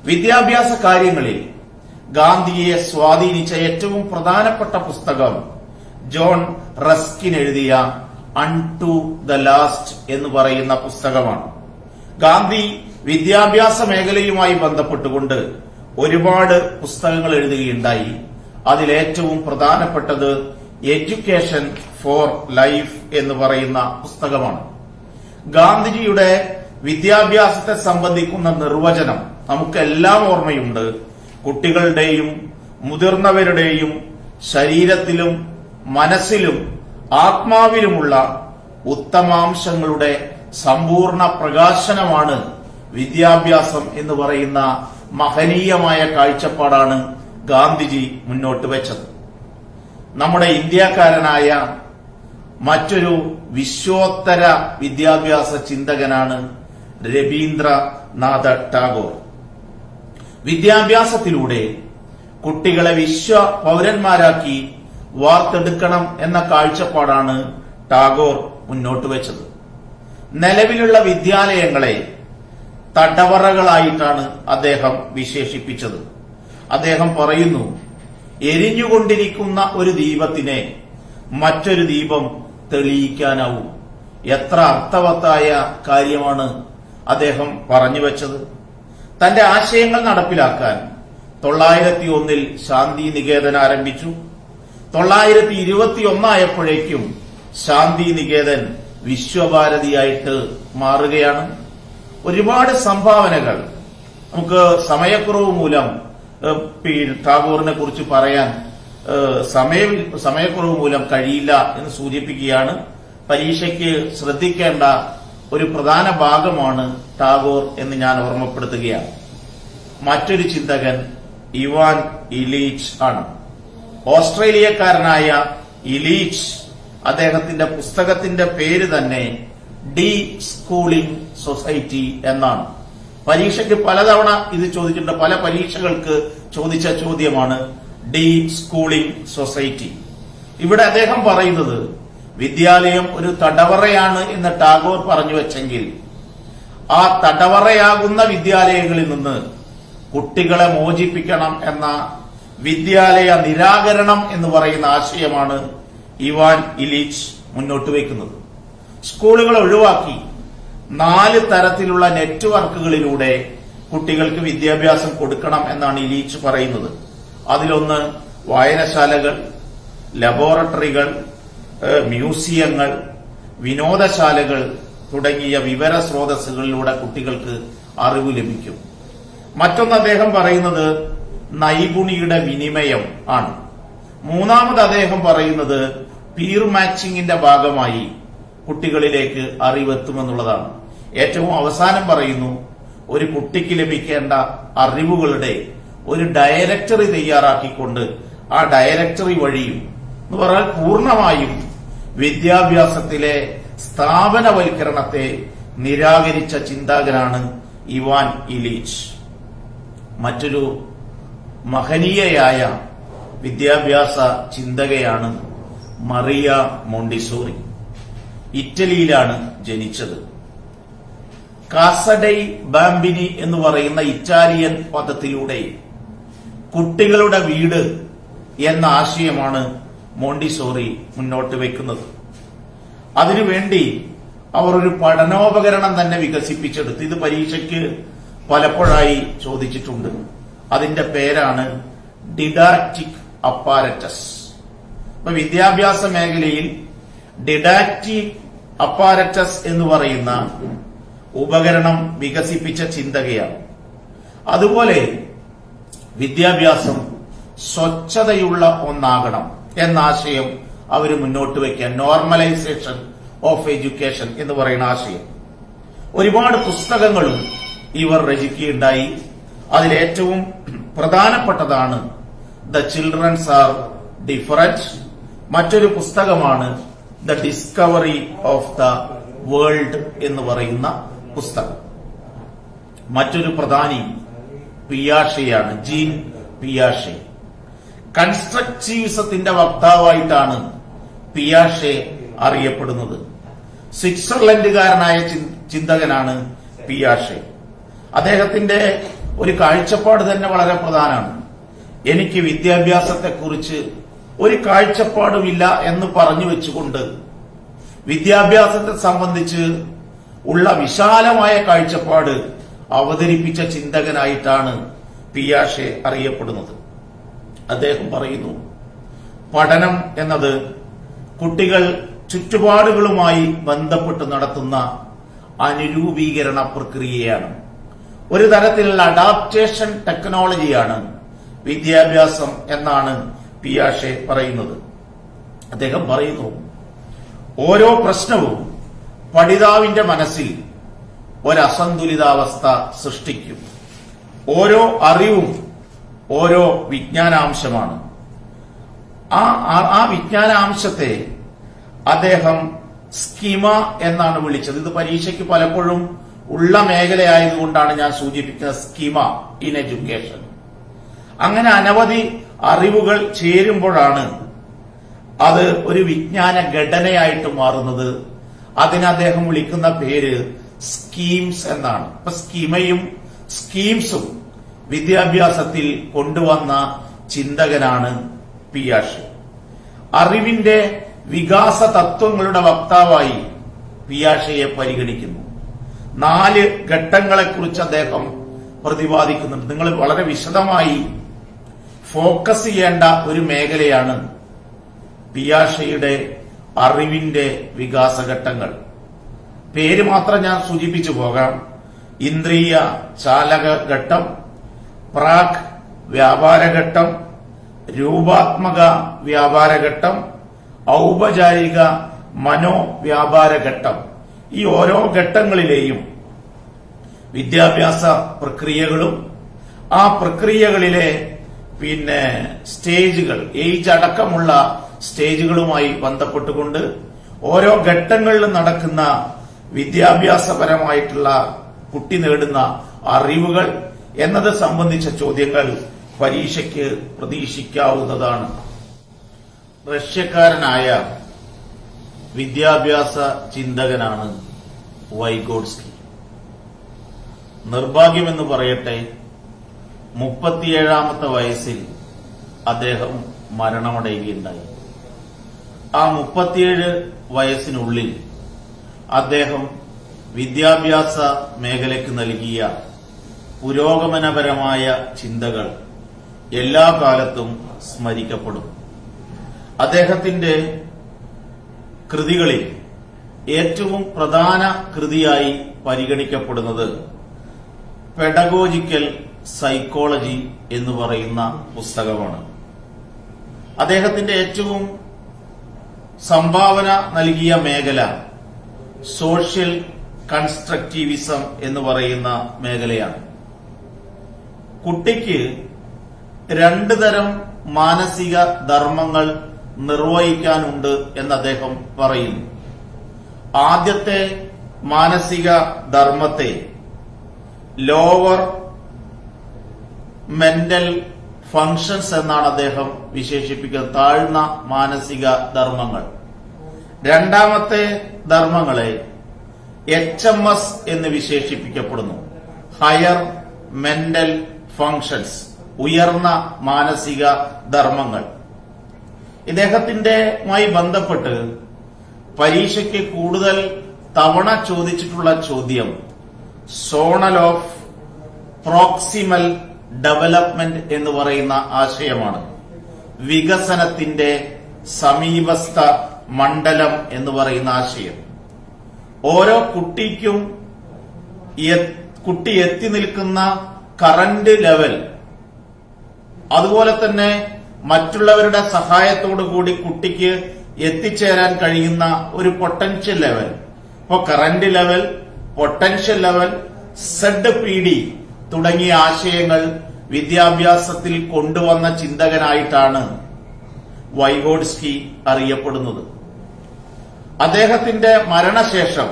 വിദ്യാഭ്യാസ കാര്യങ്ങളിൽ ഗാന്ധിയെ സ്വാധീനിച്ച ഏറ്റവും പ്രധാനപ്പെട്ട പുസ്തകം ജോൺ റസ്കിൻ എഴുതിയ അൺടു ദ ലാസ്റ്റ് എന്ന് പറയുന്ന പുസ്തകമാണ്. ഗാന്ധി വിദ്യാഭ്യാസ മേഖലയുമായി ബന്ധപ്പെട്ടുകൊണ്ട് ഒരുപാട് പുസ്തകങ്ങൾ എഴുതുകയുണ്ടായി. അതിലേറ്റവും പ്രധാനപ്പെട്ടത് എഡ്യൂക്കേഷൻ ഫോർ ലൈഫ് എന്ന് പറയുന്ന പുസ്തകമാണ്. ഗാന്ധിജിയുടെ വിദ്യാഭ്യാസത്തെ സംബന്ധിക്കുന്ന നിർവചനം നമുക്കെല്ലാം ഓർമ്മയുണ്ട്. കുട്ടികളുടെയും മുതിർന്നവരുടെയും ശരീരത്തിലും മനസ്സിലും ആത്മാവിലുമുള്ള ഉത്തമാംശങ്ങളുടെ സമ്പൂർണ്ണ പ്രകാശനമാണ് വിദ്യാഭ്യാസം എന്ന് പറയുന്ന മഹനീയമായ കാഴ്ചപ്പാടാണ് ഗാന്ധിജി മുന്നോട്ട് വെച്ചത്. നമ്മുടെ ഇന്ത്യക്കാരനായ മറ്റൊരു വിശ്വോത്തര വിദ്യാഭ്യാസ ചിന്തകനാണ് രവീന്ദ്രനാഥ ടാഗോർ. വിദ്യാഭ്യാസത്തിലൂടെ കുട്ടികളെ വിശ്വ പൗരന്മാരാക്കി വാർത്തെടുക്കണം എന്ന കാഴ്ചപ്പാടാണ് ടാഗോർ മുന്നോട്ട് വെച്ചത്. നിലവിലുള്ള വിദ്യാലയങ്ങളെ തടവറകളായിട്ടാണ് അദ്ദേഹം വിശേഷിപ്പിച്ചത്. അദ്ദേഹം പറയുന്നു, എരിഞ്ഞുകൊണ്ടിരിക്കുന്ന ഒരു ദീപത്തിനെ മറ്റൊരു ദീപം തെളിയിക്കാനാവും. എത്ര അർത്ഥവത്തായ കാര്യമാണ് അദ്ദേഹം പറഞ്ഞു വെച്ചത്. തന്റെ ആശയങ്ങൾ നടപ്പിലാക്കാൻ 901 ശാന്തി നികേതൻ ആരംഭിച്ചു. 921 ആയപ്പോഴേക്കും ശാന്തി നികേതൻ വിശ്വഭാരതിയായിട്ട് മാറുകയാണ്. ഒരുപാട് സംഭാവനകൾ. നമുക്ക് സമയക്കുറവ് മൂലം ടാഗോറിനെ കുറിച്ച് പറയാൻ സമയക്കുറവ് മൂലം കഴിയില്ല എന്ന് സൂചിപ്പിക്കുകയാണ്. പരീക്ഷയ്ക്ക് ശ്രദ്ധിക്കേണ്ട ഒരു പ്രധാന ഭാഗമാണ് ടാഗോർ എന്ന് ഞാൻ ഓർമ്മപ്പെടുത്തുകയാണ്. മറ്റൊരു ചിന്തകൻ ഇവാൻ ഇലീച്ച് ആണ്. ഓസ്ട്രേലിയക്കാരനായ ഇലീച്ച്, അദ്ദേഹത്തിന്റെ പുസ്തകത്തിന്റെ പേര് തന്നെ ഡി സ്കൂളിംഗ് സൊസൈറ്റി എന്നാണ്. പരീക്ഷയ്ക്ക് പലതവണ ഇത് ചോദിച്ചിട്ടുണ്ട്. പല പരീക്ഷകൾക്ക് ചോദിച്ച ചോദ്യമാണ് ഡി സ്കൂളിംഗ് സൊസൈറ്റി. ഇവിടെ അദ്ദേഹം പറയുന്നത് വിദ്യാലയം ഒരു തടവറയാണ് എന്ന് ടാഗോർ പറഞ്ഞു വെച്ചെങ്കിൽ ആ തടവറയാകുന്ന വിദ്യാലയങ്ങളിൽ നിന്ന് കുട്ടികളെ മോചിപ്പിക്കണം എന്ന വിദ്യാലയ നിരാകരണം എന്ന് പറയുന്ന ആശയമാണ് ഇവാൻ ഇലീച്ച് മുന്നോട്ട് വയ്ക്കുന്നത്. സ്കൂളുകൾ ഒഴിവാക്കി 4 തരത്തിലുള്ള നെറ്റ്വർക്കുകളിലൂടെ കുട്ടികൾക്ക് വിദ്യാഭ്യാസം കൊടുക്കണം എന്നാണ് ഇലീച്ച് പറയുന്നത്. അതിലൊന്ന് വായനശാലകൾ, ലബോറട്ടറികൾ, മ്യൂസിയങ്ങൾ, വിനോദശാലകൾ തുടങ്ങിയ വിവര സ്രോതസ്സുകളിലൂടെ കുട്ടികൾക്ക് അറിവ് ലഭിക്കും. മറ്റൊന്ന് അദ്ദേഹം പറയുന്നത് നൈപുണിയുടെ വിനിമയം ആണ്. മൂന്നാമത് അദ്ദേഹം പറയുന്നത് പീർ മാച്ചിങ്ങിന്റെ ഭാഗമായി കുട്ടികളിലേക്ക് അറിവെത്തുമെന്നുള്ളതാണ്. ഏറ്റവും അവസാനം പറയുന്നു, ഒരു കുട്ടിക്ക് ലഭിക്കേണ്ട അറിവുകളുടെ ഒരു ഡയറക്ടറി തയ്യാറാക്കിക്കൊണ്ട് ആ ഡയറക്ടറി വഴിയും എന്ന് പറഞ്ഞാൽ പൂർണ്ണമായും വിദ്യാഭ്യാസത്തിലെ സ്ഥാപനവൽക്കരണത്തെ നിരാകരിച്ച ചിന്തകനാണ് ഇവാൻ ഇലീച്ച്. മറ്റൊരു മഹനീയയായ വിദ്യാഭ്യാസ ചിന്തകയാണ് മറിയ മോണ്ടിസോറി. ഇറ്റലിയിലാണ് ജനിച്ചത്. കാസഡൈ ബാംബിനി എന്ന് പറയുന്ന ഇറ്റാലിയൻ പദത്തിലൂടെ കുട്ടികളുടെ വീട് എന്ന ആശയമാണ് മോണ്ടിസോറി മുന്നോട്ട് വയ്ക്കുന്നത്. അതിനുവേണ്ടി അവർ ഒരു പഠനോപകരണം തന്നെ വികസിപ്പിച്ചെടുത്ത് ഇത് പരീക്ഷയ്ക്ക് പലപ്പോഴായി ചോദിച്ചിട്ടുണ്ട്. അതിന്റെ പേരാണ് ഡിഡാക്റ്റിക് അപ്പാരറ്റസ്. ഇപ്പൊ വിദ്യാഭ്യാസ മേഖലയിൽ ഡിഡാക്റ്റിക് അപ്പാരറ്റസ് എന്ന് പറയുന്ന ഉപകരണം വികസിപ്പിച്ച ചിന്തകയാണ്. അതുപോലെ വിദ്യാഭ്യാസം സ്വച്ഛതയുള്ള ഒന്നാകണം എന്ന ആശയം അവർ മുന്നോട്ട് വയ്ക്കാൻ നോർമലൈസേഷൻ ഓഫ് എഡ്യൂക്കേഷൻ എന്ന് പറയുന്ന ആശയം. ഒരുപാട് പുസ്തകങ്ങളും ഇവർ രചിക്കുകയുണ്ടായി. അതിലേറ്റവും പ്രധാനപ്പെട്ടതാണ് ദ ചിൽഡ്രൻസ് ആർ ഡിഫറൻറ്റ്. മറ്റൊരു പുസ്തകമാണ് the discovery of the world എന്ന് പറയുന്ന പുസ്തകം. മറ്റൊരു പ്രധാനി പിയാഷെയാണ്, ജീൻ പിയാഷെ. കൺസ്ട്രക്റ്റിവിസത്തിന്റെ വക്താവായിട്ടാണ് പിയാഷെ അറിയപ്പെടുന്നത്. സ്വിറ്റ്സർലൻഡുകാരനായ ചിന്തകനാണ് പിയാഷെ. അദ്ദേഹത്തിന്റെ ഒരു കാഴ്ചപ്പാട് തന്നെ വളരെ പ്രധാനമാണ്. എനിക്ക് വിദ്യാഭ്യാസത്തെക്കുറിച്ച് ഒരു കാഴ്ചപ്പാടുമില്ല എന്ന് പറഞ്ഞു വെച്ചുകൊണ്ട് വിദ്യാഭ്യാസത്തെ സംബന്ധിച്ച് ഉള്ള വിശാലമായ കാഴ്ചപ്പാട് അവതരിപ്പിച്ച ചിന്തകനായിട്ടാണ് പിയാഷെ അറിയപ്പെടുന്നത്. അദ്ദേഹം പറയുന്നു, പഠനം എന്നത് കുട്ടികൾ ചുറ്റുപാടുകളുമായി ബന്ധപ്പെട്ട് നടത്തുന്ന അനുരൂപീകരണ പ്രക്രിയയാണ്. ഒരു തരത്തിലുള്ള അഡാപ്റ്റേഷൻ ടെക്നോളജിയാണ് വിദ്യാഭ്യാസം എന്നാണ് പിയാഷെ പറയുന്നത്. അദ്ദേഹം പറയുന്നു, ഓരോ പ്രശ്നവും പഠിതാവിന്റെ മനസ്സിൽ ഒരസന്തുലിതാവസ്ഥ സൃഷ്ടിക്കും. ഓരോ അറിവും ഓരോ വിജ്ഞാനാംശമാണ്. ആ വിജ്ഞാനാംശത്തെ അദ്ദേഹം സ്കീമ എന്നാണ് വിളിച്ചത്. ഇത് പരീക്ഷയ്ക്ക് പലപ്പോഴും ഉള്ള മേഖലയായതുകൊണ്ടാണ് ഞാൻ സൂചിപ്പിക്കുന്ന സ്കീമ ഇൻ എഡ്യൂക്കേഷൻ. അങ്ങനെ അനവധി അറിവുകൾ ചേരുമ്പോഴാണ് അത് ഒരു വിജ്ഞാന ഘടനയായിട്ട് മാറുന്നത്. അതിന് അദ്ദേഹം വിളിക്കുന്ന പേര് സ്കീംസ് എന്നാണ്. ഇപ്പൊ സ്കീമയും സ്കീംസും വിദ്യാഭ്യാസത്തിൽ കൊണ്ടുവന്ന ചിന്തകനാണ് പിയാഷെ. അറിവിന്റെ വികാസ തത്വങ്ങളുടെ വക്താവായി പിയാഷെയെ പരിഗണിക്കുന്നു. 4 ഘട്ടങ്ങളെക്കുറിച്ച് അദ്ദേഹം പ്രതിപാദിക്കുന്നുണ്ട്. നിങ്ങൾ വളരെ വിശദമായി ഫോക്കസ് ചെയ്യേണ്ട ഒരു മേഖലയാണ് പിയാഷെയുടെ അറിവിന്റെ വികാസഘട്ടങ്ങൾ. പേര് മാത്രം ഞാൻ സൂചിപ്പിച്ചു പോകാം. ഇന്ദ്രിയ ചാലക ഘട്ടം, പ്രാക് വ്യാപാരഘട്ടം, രൂപാത്മക വ്യാപാരഘട്ടം, ഔപചാരിക മനോവ്യാപാരഘട്ടം. ഈ ഓരോ ഘട്ടങ്ങളിലെയും വിദ്യാഭ്യാസ പ്രക്രിയകളും ആ പ്രക്രിയകളിലെ സ്റ്റേജുകൾ, ഏജ് അടക്കമുള്ള സ്റ്റേജുകളുമായി ബന്ധപ്പെട്ടുകൊണ്ട് ഓരോ ഘട്ടങ്ങളിലും നടക്കുന്ന വിദ്യാഭ്യാസപരമായിട്ടുള്ള കുട്ടി നേടുന്ന അറിവുകൾ എന്നത് സംബന്ധിച്ച ചോദ്യങ്ങൾ പരീക്ഷയ്ക്ക് പ്രതീക്ഷിക്കാവുന്നതാണ്. റഷ്യക്കാരനായ വിദ്യാഭ്യാസ ചിന്തകനാണ് വൈഗോട്സ്കി. നിർഭാഗ്യമെന്ന് പറയട്ടെ, 37ാമത്തെ വയസ്സിൽ അദ്ദേഹം മരണമടയുകയുണ്ടായി. ആ 37 വയസ്സിനുള്ളിൽ അദ്ദേഹം വിദ്യാഭ്യാസ മേഖലയ്ക്ക് നൽകിയ പുരോഗമനപരമായ ചിന്തകൾ എല്ലാ കാലത്തും സ്മരിക്കപ്പെടും. അദ്ദേഹത്തിന്റെ കൃതികളിൽ ഏറ്റവും പ്രധാന കൃതിയായി പരിഗണിക്കപ്പെടുന്നത് പെഡഗോജിക്കൽ സൈക്കോളജി എന്ന് പറയുന്ന പുസ്തകമാണ്. അദ്ദേഹത്തിന്റെ ഏറ്റവും സംഭാവന നൽകിയ മേഖല സോഷ്യൽ കൺസ്ട്രക്റ്റിവിസം എന്ന് പറയുന്ന മേഖലയാണ്. കുട്ടിക്ക് 2 തരം മാനസിക ധർമ്മങ്ങൾ നിർവഹിക്കാനുണ്ട് എന്ന് അദ്ദേഹം പറയുന്നു. ആദ്യത്തെ മാനസിക ധർമ്മത്തെ ലോവർ മെന്റൽ ഫങ്ഷൻസ് എന്നാണ് അദ്ദേഹം വിശേഷിപ്പിക്കുന്നത്, താഴ്ന്ന മാനസിക ധർമ്മങ്ങൾ. രണ്ടാമത്തെ ധർമ്മങ്ങളെ HMS എന്ന് വിശേഷിപ്പിക്കപ്പെടുന്നു, ഹയർ മെന്റൽ ഫങ്ഷൻസ്, ഉയർന്ന മാനസിക ധർമ്മങ്ങൾ. ഇദ്ദേഹത്തിന്റെമായി ബന്ധപ്പെട്ട് പരീക്ഷയ്ക്ക് കൂടുതൽ തവണ ചോദിച്ചിട്ടുള്ള ചോദ്യം സോണൽ ഓഫ് പ്രോക്സിമൽ ഡെവലപ്മെന്റ് എന്ന് പറയുന്ന ആശയമാണ്. വികസനത്തിന്റെ സമീപസ്ഥ മണ്ഡലം എന്ന് പറയുന്ന ആശയം. ഓരോ കുട്ടിക്കും കുട്ടി എത്തി നിൽക്കുന്ന കറന്റ് ലെവൽ, അതുപോലെ തന്നെ മറ്റുള്ളവരുടെ സഹായത്തോടു കൂടി കുട്ടിക്ക് എത്തിച്ചേരാൻ കഴിയുന്ന ഒരു പൊട്ടൻഷ്യൽ ലെവൽ. ഇപ്പോ current level, potential level, ZPD തുടങ്ങിയ ആശയങ്ങൾ വിദ്യാഭ്യാസത്തിൽ കൊണ്ടുവന്ന ചിന്തകനായിട്ടാണ് വൈഗോട്സ്കി അറിയപ്പെടുന്നത്. അദ്ദേഹത്തിന്റെ മരണശേഷം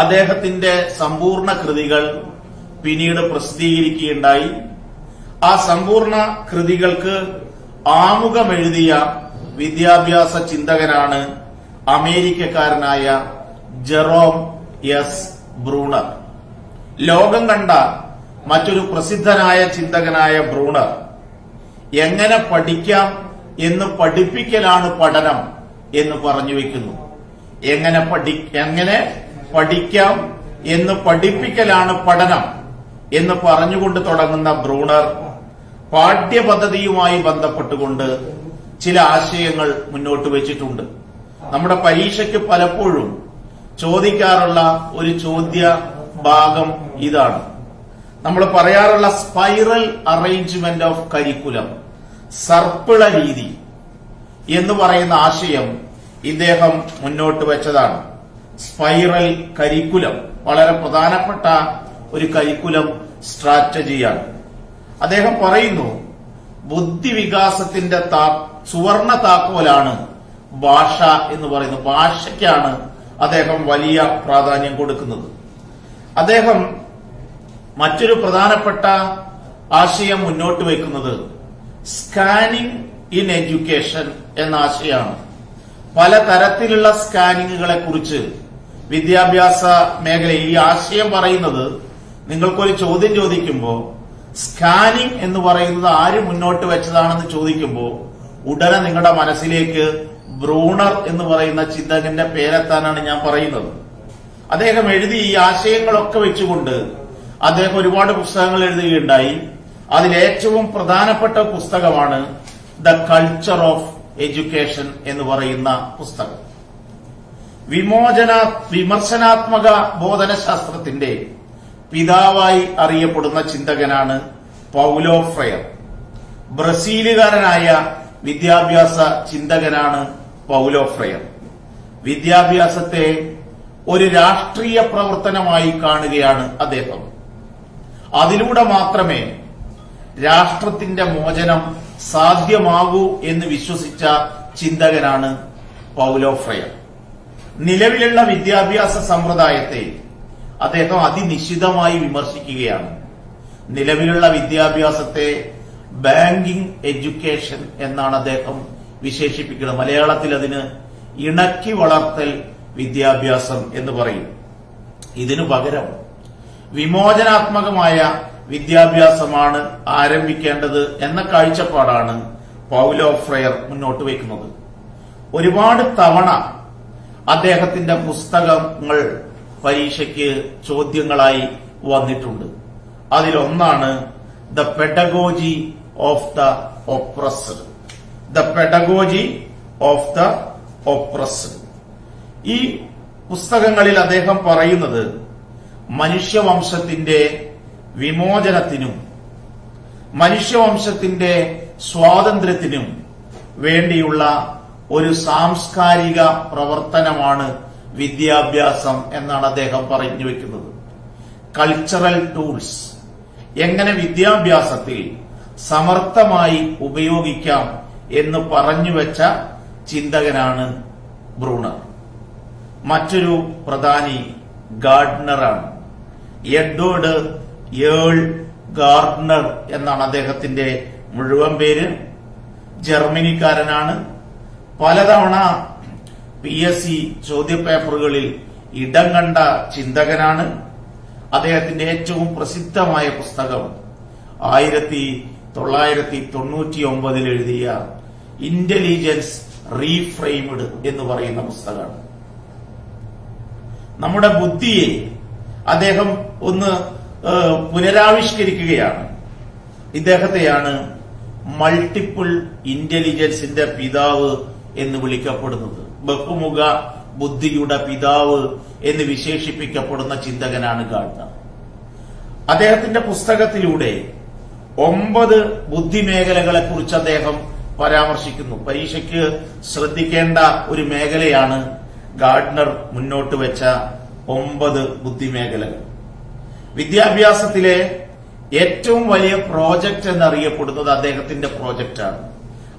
അദ്ദേഹത്തിന്റെ സമ്പൂർണ്ണ കൃതികൾ പിന്നീട് പ്രസിദ്ധീകരിക്കുകയുണ്ടായി. ആ സമ്പൂർണ്ണ കൃതികൾക്ക് ആമുഖമെഴുതിയ വിദ്യാഭ്യാസ ചിന്തകനാണ് അമേരിക്കക്കാരനായ ജെറോം എസ് ബ്രൂണർ. ലോകം കണ്ട മറ്റൊരു പ്രസിദ്ധനായ ചിന്തകനായ ബ്രൂണർ എങ്ങനെ പഠിക്കാം എന്ന് പഠിപ്പിക്കലാണ് പഠനം എന്ന് പറഞ്ഞു വെക്കുന്നു. എങ്ങനെ പഠിക്കാം എന്ന് പഠിപ്പിക്കലാണ് പഠനം എന്ന് പറഞ്ഞുകൊണ്ട് തുടങ്ങുന്ന ബ്രൂണർ പാഠ്യപദ്ധതിയുമായി ബന്ധപ്പെട്ടുകൊണ്ട് ചില ആശയങ്ങൾ മുന്നോട്ട് വെച്ചിട്ടുണ്ട്. നമ്മുടെ പരീക്ഷയ്ക്ക് പലപ്പോഴും ചോദിക്കാറുള്ള ഒരു ചോദ്യ ഭാഗം ഇതാണ്. നമ്മൾ പറയാറുള്ള സ്പൈറൽ അറേഞ്ച്മെന്റ് ഓഫ് കരിക്കുലം, സർപ്പിള രീതി എന്ന് പറയുന്ന ആശയം ഇദ്ദേഹം മുന്നോട്ട് വെച്ചതാണ്. സ്പൈറൽ കരിക്കുലം വളരെ പ്രധാനപ്പെട്ട ഒരു കരിക്കുലം സ്ട്രാറ്റജിയാണ്. അദ്ദേഹം പറയുന്നു, ബുദ്ധിവികാസത്തിന്റെ സുവർണ താക്കോലാണ് ഭാഷ എന്ന് പറയുന്നത്. ഭാഷയ്ക്കാണ് അദ്ദേഹം വലിയ പ്രാധാന്യം കൊടുക്കുന്നത്. അദ്ദേഹം മറ്റൊരു പ്രധാനപ്പെട്ട ആശയം മുന്നോട്ട് വയ്ക്കുന്നത് സ്കാനിംഗ് ഇൻ എഡ്യൂക്കേഷൻ എന്ന ആശയമാണ്. പലതരത്തിലുള്ള സ്കാനിങ്ങുകളെ കുറിച്ച് വിദ്യാഭ്യാസ മേഖലയിൽ ഈ ആശയം പറയുന്നത്, നിങ്ങൾക്കൊരു ചോദ്യം ചോദിക്കുമ്പോൾ സ്കാനിംഗ് എന്ന് പറയുന്നത് ആര് മുന്നോട്ട് വെച്ചതാണെന്ന് ചോദിക്കുമ്പോൾ ഉടനെ നിങ്ങളുടെ മനസ്സിലേക്ക് ബ്രൂണർ എന്ന് പറയുന്ന ചിന്തകന്റെ പേരെത്താനാണ് ഞാൻ പറയുന്നത്. അദ്ദേഹം എഴുതി ഈ ആശയങ്ങളൊക്കെ വെച്ചുകൊണ്ട് അദ്ദേഹം ഒരുപാട് പുസ്തകങ്ങൾ എഴുതുകയുണ്ടായി. അതിലേറ്റവും പ്രധാനപ്പെട്ട പുസ്തകമാണ് ദ കൾച്ചർ ഓഫ് എഡ്യൂക്കേഷൻ എന്ന് പറയുന്ന പുസ്തകം. വിമർശനാത്മക ബോധനശാസ്ത്രത്തിന്റെ പിതാവായി അറിയപ്പെടുന്ന ചിന്തകനാണ് പൗലോ ഫ്രയർ. ബ്രസീലുകാരനായ വിദ്യാഭ്യാസ ചിന്തകനാണ് പൗലോ ഫ്രയർ. വിദ്യാഭ്യാസത്തെ ഒരു രാഷ്ട്രീയ പ്രവർത്തനമായി കാണുകയാണ് അദ്ദേഹം. അതിലൂടെ മാത്രമേ രാഷ്ട്രത്തിന്റെ മോചനം സാധ്യമാകൂ എന്ന് വിശ്വസിച്ച ചിന്തകനാണ് പൗലോ ഫ്രയർ. നിലവിലുള്ള വിദ്യാഭ്യാസ സമ്പ്രദായത്തെ അദ്ദേഹം അതിനിശിതമായി വിമർശിക്കുകയാണ്. നിലവിലുള്ള വിദ്യാഭ്യാസത്തെ ബാങ്കിംഗ് എഡ്യൂക്കേഷൻ എന്നാണ് അദ്ദേഹം വിശേഷിപ്പിക്കുന്നത്. മലയാളത്തിൽ അതിന് ഇണക്കി വളർത്തൽ വിദ്യാഭ്യാസം എന്ന് പറയും. ഇതിനു പകരം വിമോചനാത്മകമായ വിദ്യാഭ്യാസമാണ് ആരംഭിക്കേണ്ടത് എന്ന കാഴ്ചപ്പാടാണ് പൗലോ ഫ്രയർ മുന്നോട്ട് വയ്ക്കുന്നത്. ഒരുപാട് തവണ അദ്ദേഹത്തിന്റെ പുസ്തകങ്ങൾ പരീക്ഷയ്ക്ക് ചോദ്യങ്ങളായി വന്നിട്ടുണ്ട്. അതിലൊന്നാണ് the pedagogy of the oppressed. The pedagogy of the oppressed. ഈ പുസ്തകങ്ങളിൽ അദ്ദേഹം പറയുന്നത് മനുഷ്യവംശത്തിന്റെ വിമോചനത്തിനും മനുഷ്യവംശത്തിന്റെ സ്വാതന്ത്ര്യത്തിനും വേണ്ടിയുള്ള ഒരു സാംസ്കാരിക പ്രവർത്തനമാണ് വിദ്യാഭ്യാസം എന്നാണ് അദ്ദേഹം പറഞ്ഞു വെക്കുന്നത്. കൾച്ചറൽ ടൂൾസ് എങ്ങനെ വിദ്യാഭ്യാസത്തിൽ സമർത്ഥമായി ഉപയോഗിക്കാം എന്ന് പറഞ്ഞുവെച്ച ചിന്തകനാണ് ബ്രൂണർ. മറ്റൊരു പ്രധാനി ഗാർഡ്നറാണ്. എഡ്വേർഡ് ഏൾ ഗാർഡ്നർ എന്നാണ് അദ്ദേഹത്തിന്റെ മുഴുവൻ പേര്. ജർമ്മനിക്കാരനാണ്. പലതവണ PSC ചോദ്യപേപ്പറുകളിൽ ഇടം കണ്ട ചിന്തകനാണ്. അദ്ദേഹത്തിന്റെ ഏറ്റവും പ്രസിദ്ധമായ പുസ്തകം 1999 എഴുതിയ ഇന്റലിജൻസ് റീഫ്രെയിംഡ് എന്ന് പറയുന്ന പുസ്തകമാണ്. നമ്മുടെ ബുദ്ധിയെ അദ്ദേഹം ഒന്ന് പുനരാവിഷ്കരിക്കുകയാണ്. ഇദ്ദേഹത്തെയാണ് മൾട്ടിപ്പിൾ ഇന്റലിജൻസിന്റെ പിതാവ് എന്ന് വിളിക്കപ്പെടുന്നത്. ബഹുമുഖ ബുദ്ധിയുടെ പിതാവ് എന്ന് വിശേഷിപ്പിക്കപ്പെടുന്ന ചിന്തകനാണ് ഗാർഡ്നർ. അദ്ദേഹത്തിന്റെ പുസ്തകത്തിലൂടെ 9 ബുദ്ധിമേഖലകളെ കുറിച്ച് അദ്ദേഹം പരാമർശിക്കുന്നു. പരീക്ഷയ്ക്ക് ശ്രദ്ധിക്കേണ്ട ഒരു മേഖലയാണ് ഗാർഡ്നർ മുന്നോട്ട് വെച്ച 9 ബുദ്ധിമേഖലകൾ. വിദ്യാഭ്യാസത്തിലെ ഏറ്റവും വലിയ പ്രോജക്റ്റ് എന്നറിയപ്പെടുന്നത് അദ്ദേഹത്തിന്റെ പ്രോജക്റ്റാണ്.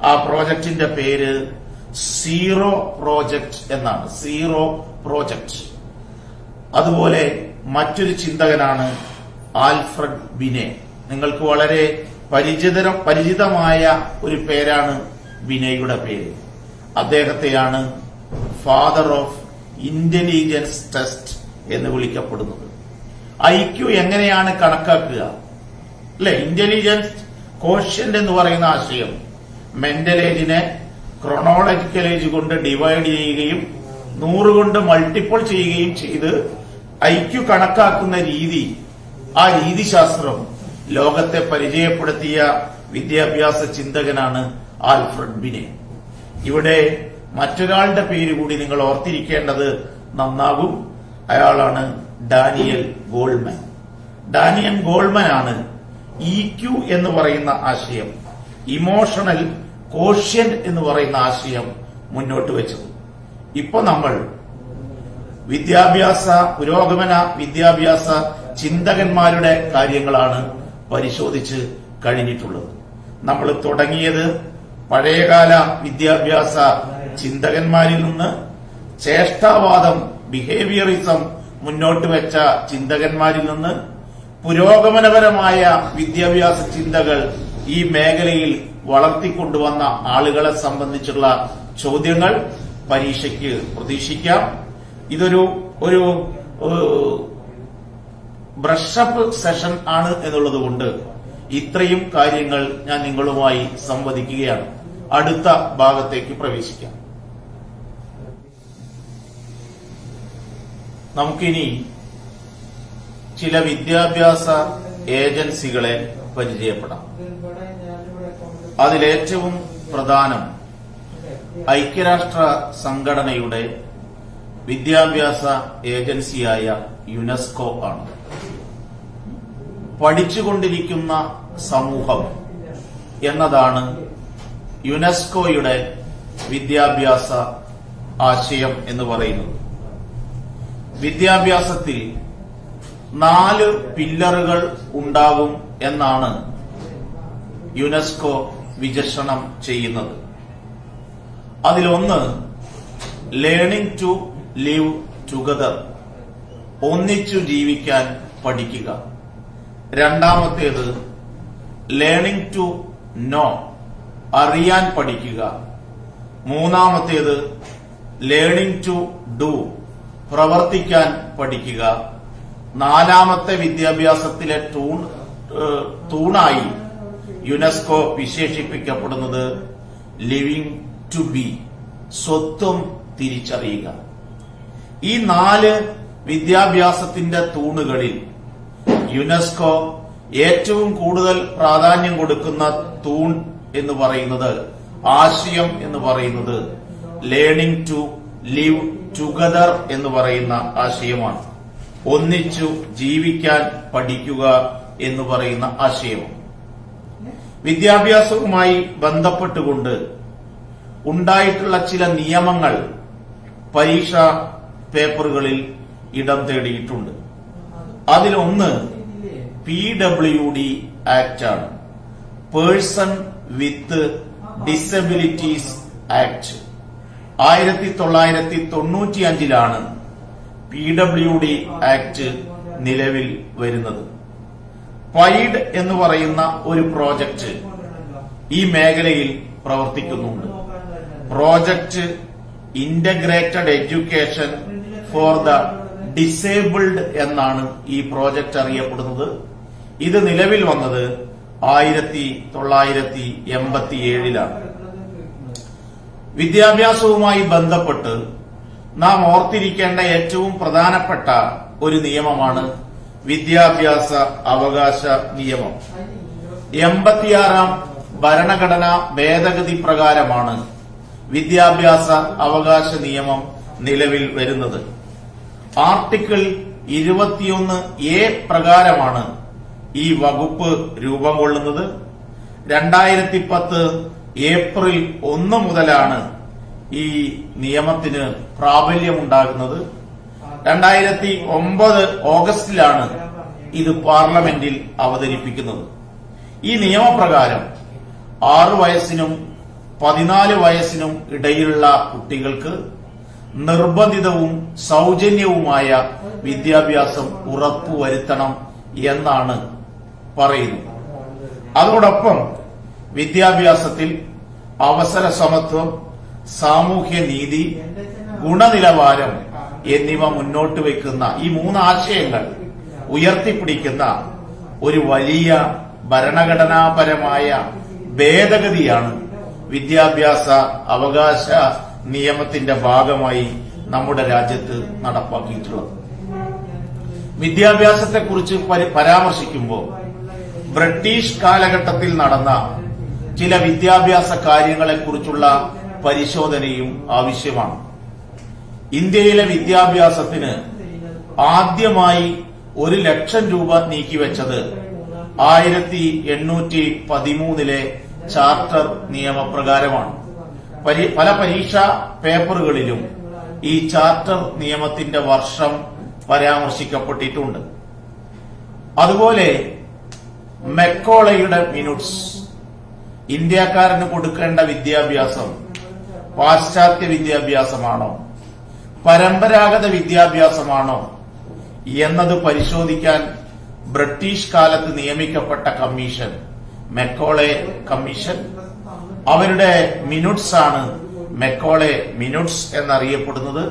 ആ പ്രോജക്റ്റിന്റെ പേര് സീറോ പ്രോജക്റ്റ് എന്നാണ്. Zero project. അതുപോലെ മറ്റൊരു ചിന്തകനാണ് ആൽഫ്രഡ് ബിനെ. നിങ്ങൾക്ക് വളരെ പരിചിതമായ ഒരു പേരാണ് ബിനെയുടെ പേര്. അദ്ദേഹത്തെയാണ് ഫാദർ ഓഫ് ഇന്റലിജൻസ് ടെസ്റ്റ് എന്ന് വിളിക്കപ്പെടുന്നത്. IQ എങ്ങനെയാണ് കണക്കാക്കുക? അല്ലെ, ഇന്റലിജൻസ് കോഷ്യന്റ് എന്ന് പറയുന്ന ആശയം മെന്റൽ ഏജിനെ ക്രോണോളജിക്കൽ ഏജ് കൊണ്ട് ഡിവൈഡ് ചെയ്യുകയും 100 കൊണ്ട് മൾട്ടിപ്പിൾ ചെയ്യുകയും ചെയ്ത് IQ കണക്കാക്കുന്ന രീതി, ആ രീതിശാസ്ത്രം ലോകത്തെ പരിചയപ്പെടുത്തിയ വിദ്യാഭ്യാസ ചിന്തകനാണ് ആൽഫ്രഡ് ബിനെ. ഇവിടെ മറ്റൊരാളുടെ പേര് കൂടി നിങ്ങൾ ഓർത്തിരിക്കേണ്ടത് നന്നാകും. അയാളാണ് ഡാനിയൽ ഗോൾമാൻ. ഡാനിയൽ ഗോൾമാൻ ആണ് EQ എന്ന് പറയുന്ന ആശയം, ഇമോഷണൽ കോഷ്യന്റ് എന്ന് പറയുന്ന ആശയം മുന്നോട്ട് വെച്ചത്. ഇപ്പൊ നമ്മൾ പുരോഗമന വിദ്യാഭ്യാസ ചിന്തകന്മാരുടെ കാര്യങ്ങളാണ് പരിശോധിച്ച് കഴിഞ്ഞിട്ടുള്ളത്. നമ്മൾ തുടങ്ങിയത് പഴയകാല വിദ്യാഭ്യാസ ചിന്തകന്മാരിൽ നിന്ന് ചേഷ്ടാവാദം, ബിഹേവിയറിസം മുന്നോട്ട് വെച്ച ചിന്തകന്മാരിൽ നിന്ന് പുരോഗമനപരമായ വിദ്യാഭ്യാസ ചിന്തകൾ ഈ മേഖലയിൽ വളർത്തിക്കൊണ്ടുവന്ന ആളുകളെ സംബന്ധിച്ചുള്ള ചോദ്യങ്ങൾ പരീക്ഷയ്ക്ക് പ്രതീക്ഷിക്കാം. ഇതൊരു ബ്രഷപ്പ് സെഷൻ ആണ് എന്നുള്ളതുകൊണ്ട് ഇത്രയും കാര്യങ്ങൾ ഞാൻ നിങ്ങളുമായി സംവദിക്കുകയാണ്. അടുത്ത ഭാഗത്തേക്ക് പ്രവേശിക്കാം. നമുക്കിനി ചില വിദ്യാഭ്യാസ ഏജൻസികളെ പരിചയപ്പെടാം. അതിലേറ്റവും പ്രധാനം ഐക്യരാഷ്ട്ര സംഘടനയുടെ വിദ്യാഭ്യാസ ഏജൻസിയായ യുനെസ്കോ ആണ്. പഠിച്ചുകൊണ്ടിരിക്കുന്ന സമൂഹം എന്നതാണ് യുനെസ്കോയുടെ വിദ്യാഭ്യാസ ആശയം എന്ന് പറയുന്നത്. വിദ്യാഭ്യാസത്തിൽ 4 പില്ലറുകൾ ഉണ്ടാകും എന്നാണ് യുനെസ്കോ വിചക്ഷണം ചെയ്യുന്നത്. അതിലൊന്ന് ലേണിംഗ് ടു ലിവ് ടുഗദർ, ഒന്നിച്ചു ജീവിക്കാൻ പഠിക്കുക. രണ്ടാമത്തേത് ലേണിംഗ് ടു നോ, അറിയാൻ പഠിക്കുക. മൂന്നാമത്തേത് ലേണിംഗ് ടു ഡു, പ്രവർത്തിക്കാൻ പഠിക്കുക. നാലാമത്തെ വിദ്യാഭ്യാസത്തിലെ തൂണായി യുനെസ്കോ വിശേഷിപ്പിക്കപ്പെടുന്നത് ലിവിംഗ് ടു ബി, സ്വത്വം തിരിച്ചറിയുക. ഈ 4 വിദ്യാഭ്യാസത്തിന്റെ തൂണുകളിൽ യുനെസ്കോ ഏറ്റവും കൂടുതൽ പ്രാധാന്യം കൊടുക്കുന്ന തൂൺ എന്ന് പറയുന്നത്, ആശയം എന്ന് പറയുന്നത് ലേണിംഗ് ടു ലിവ് ടുഗദർ എന്ന് പറയുന്ന ആശയമാണ്. ഒന്നിച്ചു ജീവിക്കാൻ പഠിക്കുക എന്ന് പറയുന്ന ആശയം. വിദ്യാഭ്യാസവുമായി ബന്ധപ്പെട്ടുകൊണ്ട് ഉണ്ടായിട്ടുള്ള ചില നിയമങ്ങൾ പരീക്ഷാ പേപ്പറുകളിൽ ഇടം തേടിയിട്ടുണ്ട്. അതിലൊന്ന് PWD ആക്ട് ആണ്, person with disabilities act. 1995 PWD act നിലവിൽ വരുന്നത്. പൈഡ് എന്ന് പറയുന്ന ഒരു പ്രോജക്റ്റ് ഈ മേഖലയിൽ പ്രവർത്തിക്കുന്നുണ്ട്. Project integrated education for the disabled എന്നാണ് ഈ പ്രോജക്റ്റ് അറിയപ്പെടുന്നത്. ഇത് നിലവിൽ വന്നത് 1987 വിദ്യാഭ്യാസവുമായി ബന്ധപ്പെട്ട് നാം ഓർത്തിരിക്കേണ്ട ഏറ്റവും പ്രധാനപ്പെട്ട ഒരു നിയമമാണ് വിദ്യാഭ്യാസ അവകാശ നിയമം. 86 ഭരണഘടനാ ഭേദഗതി പ്രകാരമാണ് വിദ്യാഭ്യാസ അവകാശ നിയമം നിലവിൽ വരുന്നത്. ആർട്ടിക്കിൾ 21A പ്രകാരമാണ് ഈ വകുപ്പ് രൂപം കൊള്ളുന്നത്. 2010 ഏപ്രിൽ 1 മുതലാണ് ഈ നിയമത്തിന് പ്രാബല്യമുണ്ടാകുന്നത്. 2009 ഓഗസ്റ്റിലാണ് ഇത് പാർലമെന്റിൽ അവതരിപ്പിക്കുന്നത്. ഈ നിയമപ്രകാരം 6 വയസ്സിനും 14 വയസ്സിനും ഇടയിലുള്ള കുട്ടികൾക്ക് നിർബന്ധിതവും സൗജന്യവുമായ വിദ്യാഭ്യാസം ഉറപ്പുവരുത്തണം എന്നാണ് പറയുന്നത്. അതോടൊപ്പം വിദ്യാഭ്യാസത്തിൽ അവസര സമത്വം, സാമൂഹ്യ നീതി, ഗുണനിലവാരം എന്നിവ മുന്നോട്ട് വയ്ക്കുന്ന ഈ 3 ആശയങ്ങൾ ഉയർത്തിപ്പിടിക്കുന്ന ഒരു വലിയ ഭരണഘടനാപരമായ ഭേദഗതിയാണ് വിദ്യാഭ്യാസ അവകാശ നിയമത്തിന്റെ ഭാഗമായി നമ്മുടെ രാജ്യത്ത് നടപ്പാക്കിയിട്ടുള്ളത്. വിദ്യാഭ്യാസത്തെക്കുറിച്ച് പരാമർശിക്കുമ്പോൾ ബ്രിട്ടീഷ് കാലഘട്ടത്തിൽ നടന്ന ചില വിദ്യാഭ്യാസ കാര്യങ്ങളെക്കുറിച്ചുള്ള പരിശോധനയും ആവശ്യമാണ്. ഇന്ത്യയിലെ വിദ്യാഭ്യാസത്തിന് ആദ്യമായി 1 ലക്ഷം രൂപ നീക്കിവെച്ചത് 1813 ചാർട്ടർ നിയമപ്രകാരമാണ്. പല പരീക്ഷാ പേപ്പറുകളിലും ഈ ചാർട്ടർ നിയമത്തിന്റെ വർഷം പരാമർശിക്കപ്പെട്ടിട്ടുണ്ട്. അതുപോലെ മെക്കോളയുടെ മിനുട്സ്, ഇന്ത്യക്കാരന് കൊടുക്കേണ്ട വിദ്യാഭ്യാസം പാശ്ചാത്യ വിദ്യാഭ്യാസമാണോ, പരമ്പരാഗത വിദ്യാഭ്യാസമാണോ എന്നത് പരിശോധിക്കാൻ ബ്രിട്ടീഷ് കാലത്ത് നിയമിക്കപ്പെട്ട കമ്മീഷൻ മെക്കോളെ കമ്മീഷൻ. അവരുടെ മിനുട്സ് ആണ് മെക്കോളെ മിനുട്സ് എന്നറിയപ്പെടുന്നത്.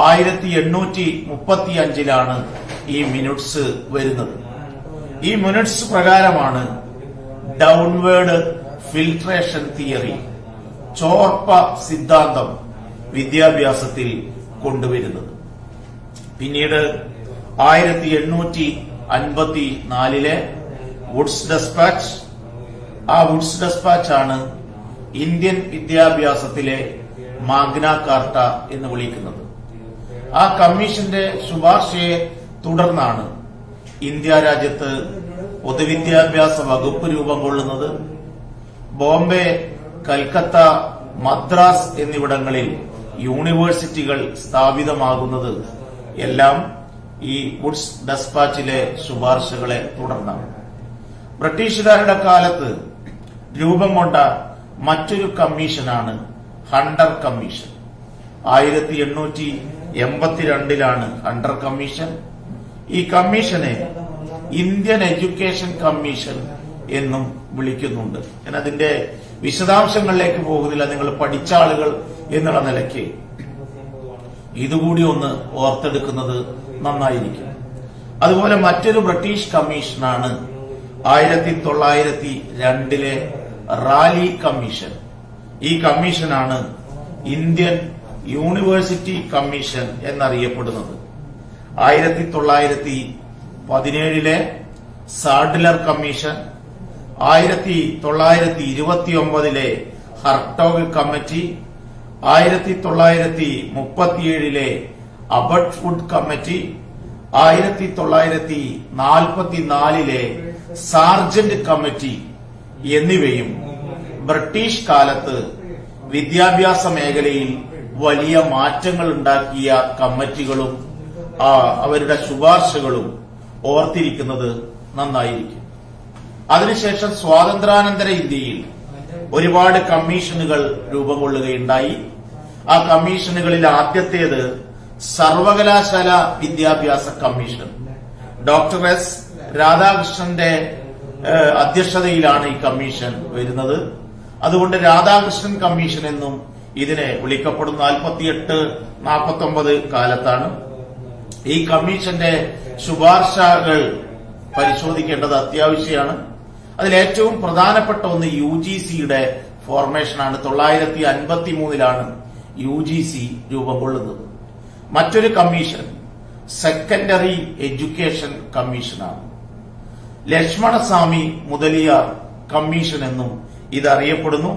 1835 ഈ മിനുട്സ് വരുന്നത്. ഈ മിനുട്സ് പ്രകാരമാണ് ഡൗൺവേർഡ് ഫിൽട്രേഷൻ തിയറി, ചോർപ്പ സിദ്ധാന്തം വിദ്യാഭ്യാസത്തിൽ കൊണ്ടുവരുന്നത്. പിന്നീട് 1854 വുഡ്സ് ഡെസ്പാച്ച്. ആ വുഡ്സ് ഡെസ്പാച്ച് ആണ് ഇന്ത്യൻ വിദ്യാഭ്യാസത്തിലെ മാഗ്ന കാർട്ട എന്ന് വിളിക്കുന്നത്. ആ കമ്മീഷന്റെ ശുപാർശയെ തുടർന്നാണ് ഇന്ത്യ രാജ്യത്ത് പൊതുവിദ്യാഭ്യാസ വകുപ്പ് രൂപം കൊള്ളുന്നത്. ബോംബെ, കൽക്കത്ത, മദ്രാസ് എന്നിവിടങ്ങളിൽ യൂണിവേഴ്സിറ്റികൾ സ്ഥാപിതമാകുന്നത് എല്ലാം ഈ വുഡ്സ് ഡെസ്പാച്ചിലെ ശുപാർശകളെ തുടർന്നാണ്. ബ്രിട്ടീഷുകാരുടെ കാലത്ത് രൂപം കൊണ്ട മറ്റൊരു കമ്മീഷനാണ് ഹണ്ടർ കമ്മീഷൻ. 1882 Hunter commission. ഈ കമ്മീഷനെ ഇന്ത്യൻ എഡ്യൂക്കേഷൻ കമ്മീഷൻ എന്നും വിളിക്കുന്നുണ്ട്. ഞാൻ അതിന്റെ വിശദാംശങ്ങളിലേക്ക് പോകുന്നില്ല. നിങ്ങൾ പഠിച്ച ആളുകൾ എന്നുള്ള നിലയ്ക്ക് ഇതുകൂടി ഒന്ന് ഓർത്തെടുക്കുന്നത് നന്നായിരിക്കും. അതുപോലെ മറ്റൊരു ബ്രിട്ടീഷ് കമ്മീഷനാണ് 1902 റാലി കമ്മീഷൻ. ഈ കമ്മീഷനാണ് ഇന്ത്യൻ യൂണിവേഴ്സിറ്റി കമ്മീഷൻ എന്നറിയപ്പെടുന്നത്. 1917 Sadler commission, 1929 Hartog committee, 1937 Abbott Wood committee, 1944 Sargent committee എന്നിവയും ബ്രിട്ടീഷ് കാലത്ത് വിദ്യാഭ്യാസ മേഖലയിൽ വലിയ മാറ്റങ്ങൾ ഉണ്ടാക്കിയ കമ്മിറ്റികളും അവരുടെ ശുപാർശകളും ഓർത്തിരിക്കുന്നത് നന്നായിരിക്കും. അതിനുശേഷം സ്വാതന്ത്ര്യാനന്തര ഇന്ത്യയിൽ ഒരുപാട് കമ്മീഷനുകൾ രൂപം കൊള്ളുകയുണ്ടായി. ആ കമ്മീഷനുകളിൽ ആദ്യത്തേത് സർവകലാശാല വിദ്യാഭ്യാസ കമ്മീഷൻ. ഡോക്ടർ എസ് രാധാകൃഷ്ണന്റെ അധ്യക്ഷതയിലാണ് ഈ കമ്മീഷൻ വരുന്നത്. അതുകൊണ്ട് രാധാകൃഷ്ണൻ കമ്മീഷൻ എന്നും ഇതിനെ വിളിക്കപ്പെടുന്നു. 48-49 കാലത്താണ്. ഈ കമ്മീഷന്റെ ശുപാർശകൾ പരിശോധിക്കേണ്ടത് അത്യാവശ്യമാണ്. അതിലേറ്റവും പ്രധാനപ്പെട്ട ഒന്ന് UGCയുടെ ഫോർമേഷനാണ്. 1953 UGC രൂപം കൊള്ളുന്നത്. മറ്റൊരു കമ്മീഷൻ സെക്കൻഡറി എഡ്യൂക്കേഷൻ കമ്മീഷനാണ്. ലക്ഷ്മണസ്വാമി മുതലിയാർ കമ്മീഷൻ എന്നും ഇതറിയപ്പെടുന്നു.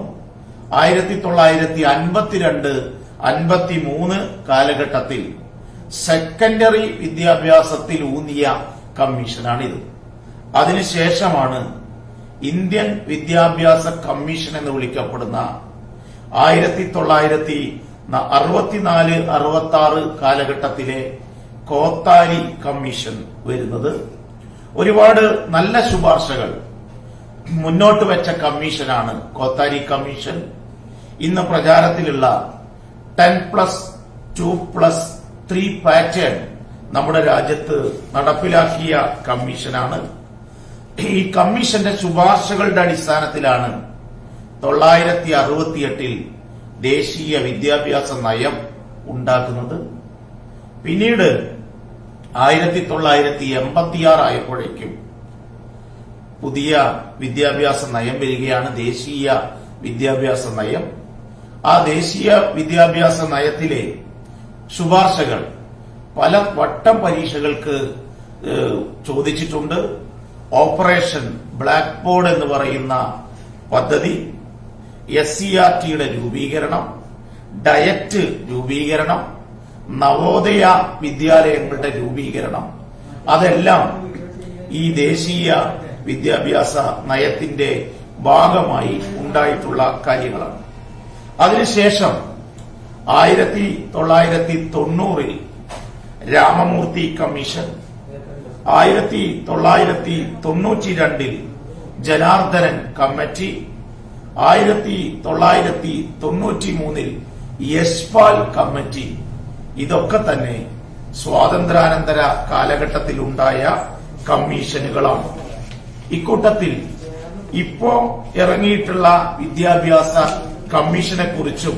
1952-53 കാലഘട്ടത്തിൽ സെക്കൻഡറി വിദ്യാഭ്യാസത്തിൽ ഊന്നിയ കമ്മീഷനാണിത്. അതിനുശേഷമാണ് ഇന്ത്യൻ വിദ്യാഭ്യാസ കമ്മീഷൻ എന്ന് വിളിക്കപ്പെടുന്ന 1964-66 കാലഘട്ടത്തിലെ കോത്താരി കമ്മീഷൻ വരുന്നത്. ഒരുപാട് നല്ല ശുപാർശകൾ മുന്നോട്ട് വെച്ച കമ്മീഷനാണ് കോത്താരി കമ്മീഷൻ. ഇന്ന് പ്രചാരത്തിലുള്ള 10+2+3 പാറ്റേൺ നമ്മുടെ രാജ്യത്ത് നടപ്പിലാക്കിയ കമ്മീഷനാണ്. ഈ കമ്മീഷന്റെ ശുപാർശകളുടെ അടിസ്ഥാനത്തിലാണ് 1968 ദേശീയ വിദ്യാഭ്യാസ നയം ഉണ്ടാക്കുന്നത്. പിന്നീട് 1986 ആയപ്പോഴേക്കും പുതിയ വിദ്യാഭ്യാസ നയം വരികയാണ്, ദേശീയ വിദ്യാഭ്യാസ നയം. ആ ദേശീയ വിദ്യാഭ്യാസ നയത്തിലെ ശുപാർശകൾ പല വട്ടം പരീക്ഷകൾക്ക് ചോദിച്ചിട്ടുണ്ട്. ഓപ്പറേഷൻ ബ്ലാക്ക് ബോർഡ് എന്ന് പറയുന്ന പദ്ധതി, SCERTയുടെ രൂപീകരണം, ഡയറ്റ് രൂപീകരണം, നവോദയ വിദ്യാലയങ്ങളുടെ രൂപീകരണം, അതെല്ലാം ഈ ദേശീയ വിദ്യാഭ്യാസ നയത്തിന്റെ ഭാഗമായി ഉണ്ടായിട്ടുള്ള കാര്യങ്ങളാണ്. അതിനുശേഷം 1990 Ramamurthy commission, 1992 Janardhanan committee, 1993 Yashpal committee, ഇതൊക്കെ തന്നെ സ്വാതന്ത്ര്യാനന്തര കാലഘട്ടത്തിലുണ്ടായ കമ്മീഷനുകളാണ്. ഇക്കൂട്ടത്തിൽ ഇപ്പോ ഇറങ്ങിയിട്ടുള്ള വിദ്യാഭ്യാസ കമ്മീഷനെ കുറിച്ചും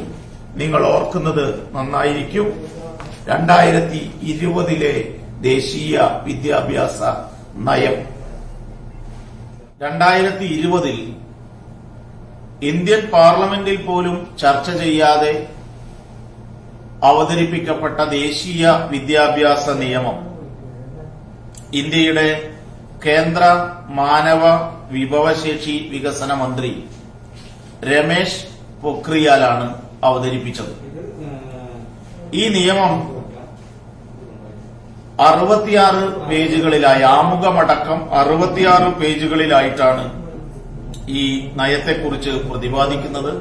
നിങ്ങൾ ഓർക്കുന്നത് നന്നായിരിക്കും. 2020 ദേശീയ വിദ്യാഭ്യാസ നയം. 2020 ഇന്ത്യൻ പാർലമെന്റിൽ പോലും ചർച്ച ചെയ്യാതെ അവതരിപ്പിക്കപ്പെട്ട ദേശീയ വിദ്യാഭ്യാസ നിയമം ഇന്ത്യയുടെ കേന്ദ്ര മാനവ വിഭവശേഷി വികസന മന്ത്രി രമേശ് പൊഖ്രിയാലാണ് അവതരിപ്പിച്ചത്. ഈ നിയമം 66 പേജുകളിലായി, ആമുഖമടക്കം 66 പേജുകളിലായിട്ടാണ് ഈ നയത്തെക്കുറിച്ച് പ്രതിപാദിക്കുന്നത്.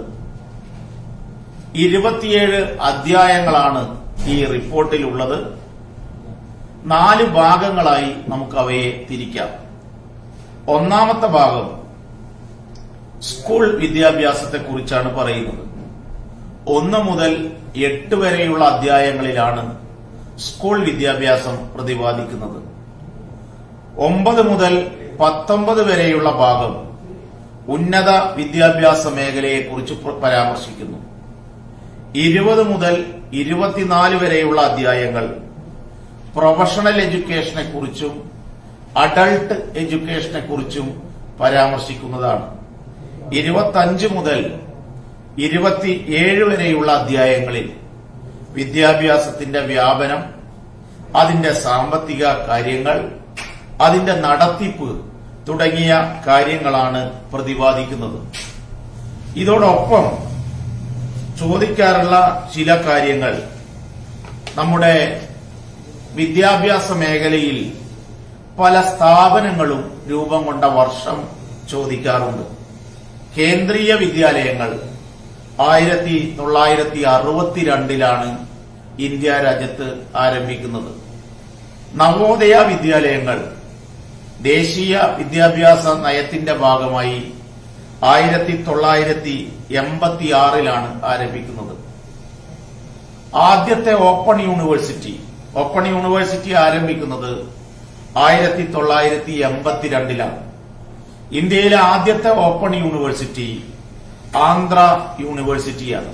27 അധ്യായങ്ങളാണ് ഈ റിപ്പോർട്ടിലുള്ളത്. 4 ഭാഗങ്ങളായി നമുക്ക് അവയെ തിരിക്കാം. ഒന്നാമത്തെ ഭാഗം സ്കൂൾ വിദ്യാഭ്യാസത്തെക്കുറിച്ചാണ് പറയുന്നത്. 1 മുതൽ 8 വരെയുള്ള അധ്യായങ്ങളിലാണ് സ്കൂൾ വിദ്യാഭ്യാസം പ്രതിപാദിക്കുന്നത്. 9 മുതൽ 19 വരെയുള്ള ഭാഗം ഉന്നത വിദ്യാഭ്യാസ മേഖലയെക്കുറിച്ച് പരാമർശിക്കുന്നു. 20 മുതൽ 24 വരെയുള്ള അധ്യായങ്ങൾ പ്രൊഫഷണൽ എഡ്യൂക്കേഷനെ കുറിച്ചും അഡൾട്ട് എഡ്യൂക്കേഷനെ കുറിച്ചും പരാമർശിക്കുന്നതാണ്. 25 മുതൽ 27 വരെയുള്ള അധ്യായങ്ങളിൽ വിദ്യാഭ്യാസത്തിന്റെ വ്യാപനം, അതിന്റെ സാമ്പത്തിക കാര്യങ്ങൾ, അതിന്റെ നടത്തിപ്പ് തുടങ്ങിയ കാര്യങ്ങളാണ് പ്രതിപാദിക്കുന്നത്. ഇതോടൊപ്പം ചോദിക്കാറുള്ള ചില കാര്യങ്ങൾ നമ്മുടെ വിദ്യാഭ്യാസ മേഖലയിൽ പല സ്ഥാപനങ്ങളും രൂപം കൊണ്ട വർഷം ചോദിക്കാറുണ്ട്. കേന്ദ്രീയ വിദ്യാലയങ്ങൾ 1962 ഇന്ത്യ രാജ്യത്ത് ആരംഭിക്കുന്നത്. നവോദയ വിദ്യാലയങ്ങൾ ദേശീയ വിദ്യാഭ്യാസ നയത്തിന്റെ ഭാഗമായി 1986 ആരംഭിക്കുന്നത്. ആദ്യത്തെ ഓപ്പൺ യൂണിവേഴ്സിറ്റി ആരംഭിക്കുന്നത് 1982 ഇന്ത്യയിലെ ആദ്യത്തെ ഓപ്പൺ യൂണിവേഴ്സിറ്റി ആന്ധ്ര യൂണിവേഴ്സിറ്റിയാണ്.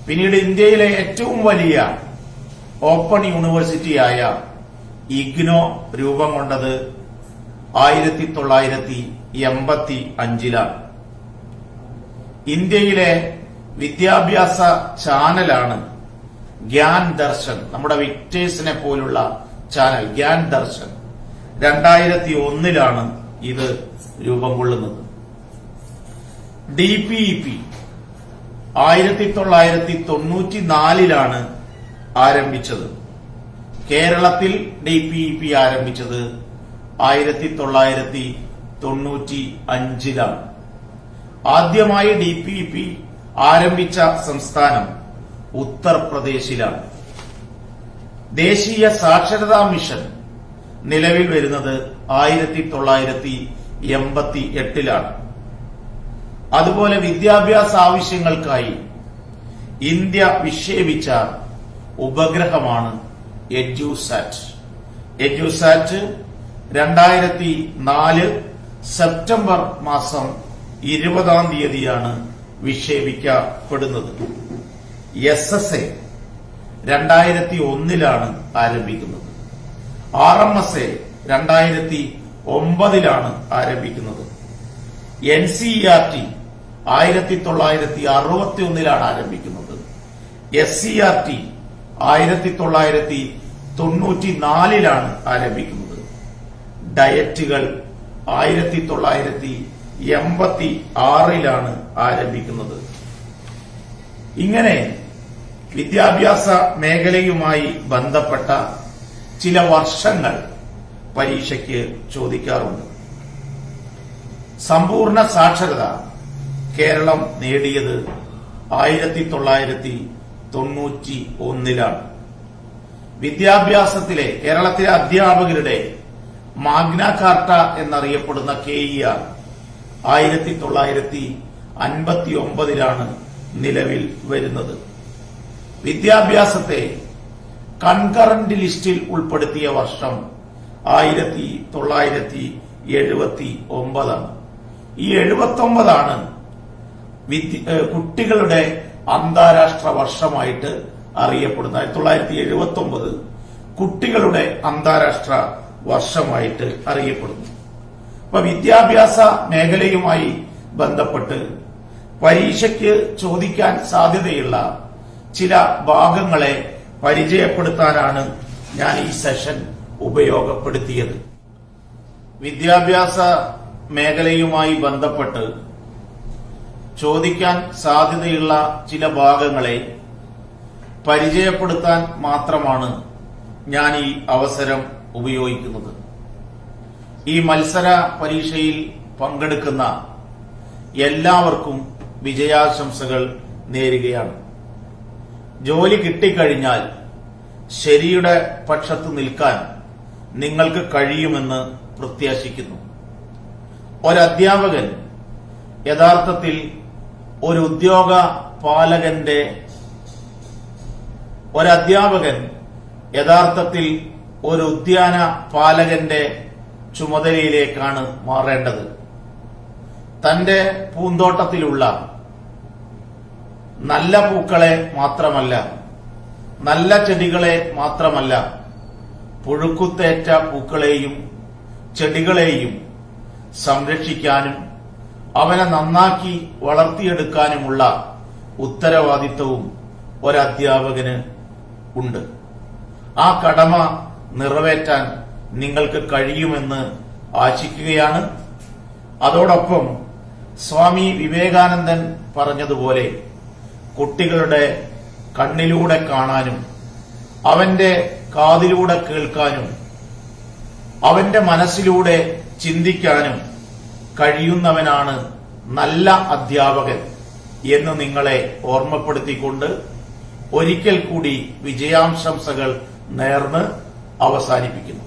പിന്നീട് ഇന്ത്യയിലെ ഏറ്റവും വലിയ ഓപ്പൺ യൂണിവേഴ്സിറ്റിയായ ഇഗ്നോ രൂപം കൊണ്ടത് 1985 ഇന്ത്യയിലെ വിദ്യാഭ്യാസ ചാനലാണ് ഗ്യാൻ ദർശൻ. നമ്മുടെ വിക്ടേഴ്സിനെ പോലുള്ള ചാനൽ ഗ്യാൻ ദർശൻ 2001 ഇത് രൂപം കൊള്ളുന്നത്. DPEP 1994 ആരംഭിച്ചത്. കേരളത്തിൽ DPEP ആരംഭിച്ചത് 1995 ആദ്യമായി DPEP ആരംഭിച്ച സംസ്ഥാനം ഉത്തർപ്രദേശിലാണ്. ദേശീയ സാക്ഷരതാ മിഷൻ നിലവിൽ വരുന്നത് 1988 അതുപോലെ വിദ്യാഭ്യാസ ആവശ്യങ്ങൾക്കായി ഇന്ത്യ വിക്ഷേപിച്ച ഉപഗ്രഹമാണ് എഡ്യൂസാറ്റ്. 2004 സെപ്റ്റംബർ മാസം 20 വിക്ഷേപിക്കപ്പെടുന്നത്. SSA 2001 ആരംഭിക്കുന്നത്. RMSA 2009 ആരംഭിക്കുന്നത്. NCERT 1961 ആരംഭിക്കുന്നത്. SCERT 1994 ആരംഭിക്കുന്നത്. ഡയറ്റുകൾ 1986 ആരംഭിക്കുന്നത്. ഇങ്ങനെ വിദ്യാഭ്യാസ മേഖലയുമായി ബന്ധപ്പെട്ട ചില വർഷങ്ങൾ പരീക്ഷയ്ക്ക് ചോദിക്കാറുണ്ട്. സമ്പൂർണ്ണ സാക്ഷരത കേരളം നേടിയത് 1991 വിദ്യാഭ്യാസത്തിലെ കേരളത്തിലെ അധ്യാപകരുടെ മാഗ്ന കാർട്ട എന്നറിയപ്പെടുന്ന KER 1959 നിലവിൽ വരുന്നത്. വിദ്യാഭ്യാസത്തെ കൺകറന്റ് ലിസ്റ്റിൽ ഉൾപ്പെടുത്തിയ വർഷം 1979 ഈ 79 കുട്ടികളുടെ അന്താരാഷ്ട്ര വർഷമായിട്ട് അറിയപ്പെടുന്നത്. 1979 കുട്ടികളുടെ അന്താരാഷ്ട്ര വർഷമായിട്ട് അറിയപ്പെടുന്നു. അപ്പൊ വിദ്യാഭ്യാസ മേഖലയുമായി ബന്ധപ്പെട്ട് പരീക്ഷയ്ക്ക് ചോദിക്കാൻ സാധ്യതയുള്ള ചില ഭാഗങ്ങളെ പരിചയപ്പെടുത്താനാണ് ഞാൻ ഈ സെഷൻ ഉപയോഗപ്പെടുത്തിയത്. വിദ്യാഭ്യാസ മേഖലയുമായി ബന്ധപ്പെട്ട് ചോദിക്കാൻ സാധ്യതയുള്ള ചില ഭാഗങ്ങളെ പരിചയപ്പെടുത്താൻ മാത്രമാണ് ഞാൻ ഈ അവസരം ഉപയോഗിക്കുന്നത്. ഈ മത്സര പരീക്ഷയിൽ പങ്കെടുക്കുന്ന എല്ലാവർക്കും വിജയാശംസകൾ നേരുകയാണ്. ജോലി കിട്ടിക്കഴിഞ്ഞാൽ ശരിയുടെ പക്ഷത്ത് നിൽക്കാൻ നിങ്ങൾക്ക് കഴിയുമെന്ന് പ്രത്യാശിക്കുന്നു. ഒരധ്യാപകൻ യഥാർത്ഥത്തിൽ ഒരു ഉദ്യാന പാലകന്റെ ചുമതലയിലേക്കാണ് മാറേണ്ടത്. തന്റെ പൂന്തോട്ടത്തിലുള്ള നല്ല പൂക്കളെ മാത്രമല്ല, നല്ല ചെടികളെ മാത്രമല്ല, പുഴുക്കുത്തേറ്റ പൂക്കളെയും ചെടികളെയും സംരക്ഷിക്കാനും അവനെ നന്നാക്കി വളർത്തിയെടുക്കാനുമുള്ള ഉത്തരവാദിത്വവും ഒരധ്യാപകന് ഉണ്ട്. ആ കടമ നിറവേറ്റാൻ നിങ്ങൾക്ക് കഴിയുമെന്ന് ആശിക്കുകയാണ്. അതോടൊപ്പം സ്വാമി വിവേകാനന്ദൻ പറഞ്ഞതുപോലെ കുട്ടികളുടെ കണ്ണിലൂടെ കാണാനും അവന്റെ കാതിലൂടെ കേൾക്കാനും അവന്റെ മനസ്സിലൂടെ ചിന്തിക്കാനും കഴിയുന്നവനാണ് നല്ല അധ്യാപകൻ എന്ന് നിങ്ങളെ ഓർമ്മപ്പെടുത്തിക്കൊണ്ട് ഒരിക്കൽ കൂടി വിജയാശംസകൾ നേർന്ന് അവസാനിപ്പിക്കുന്നു.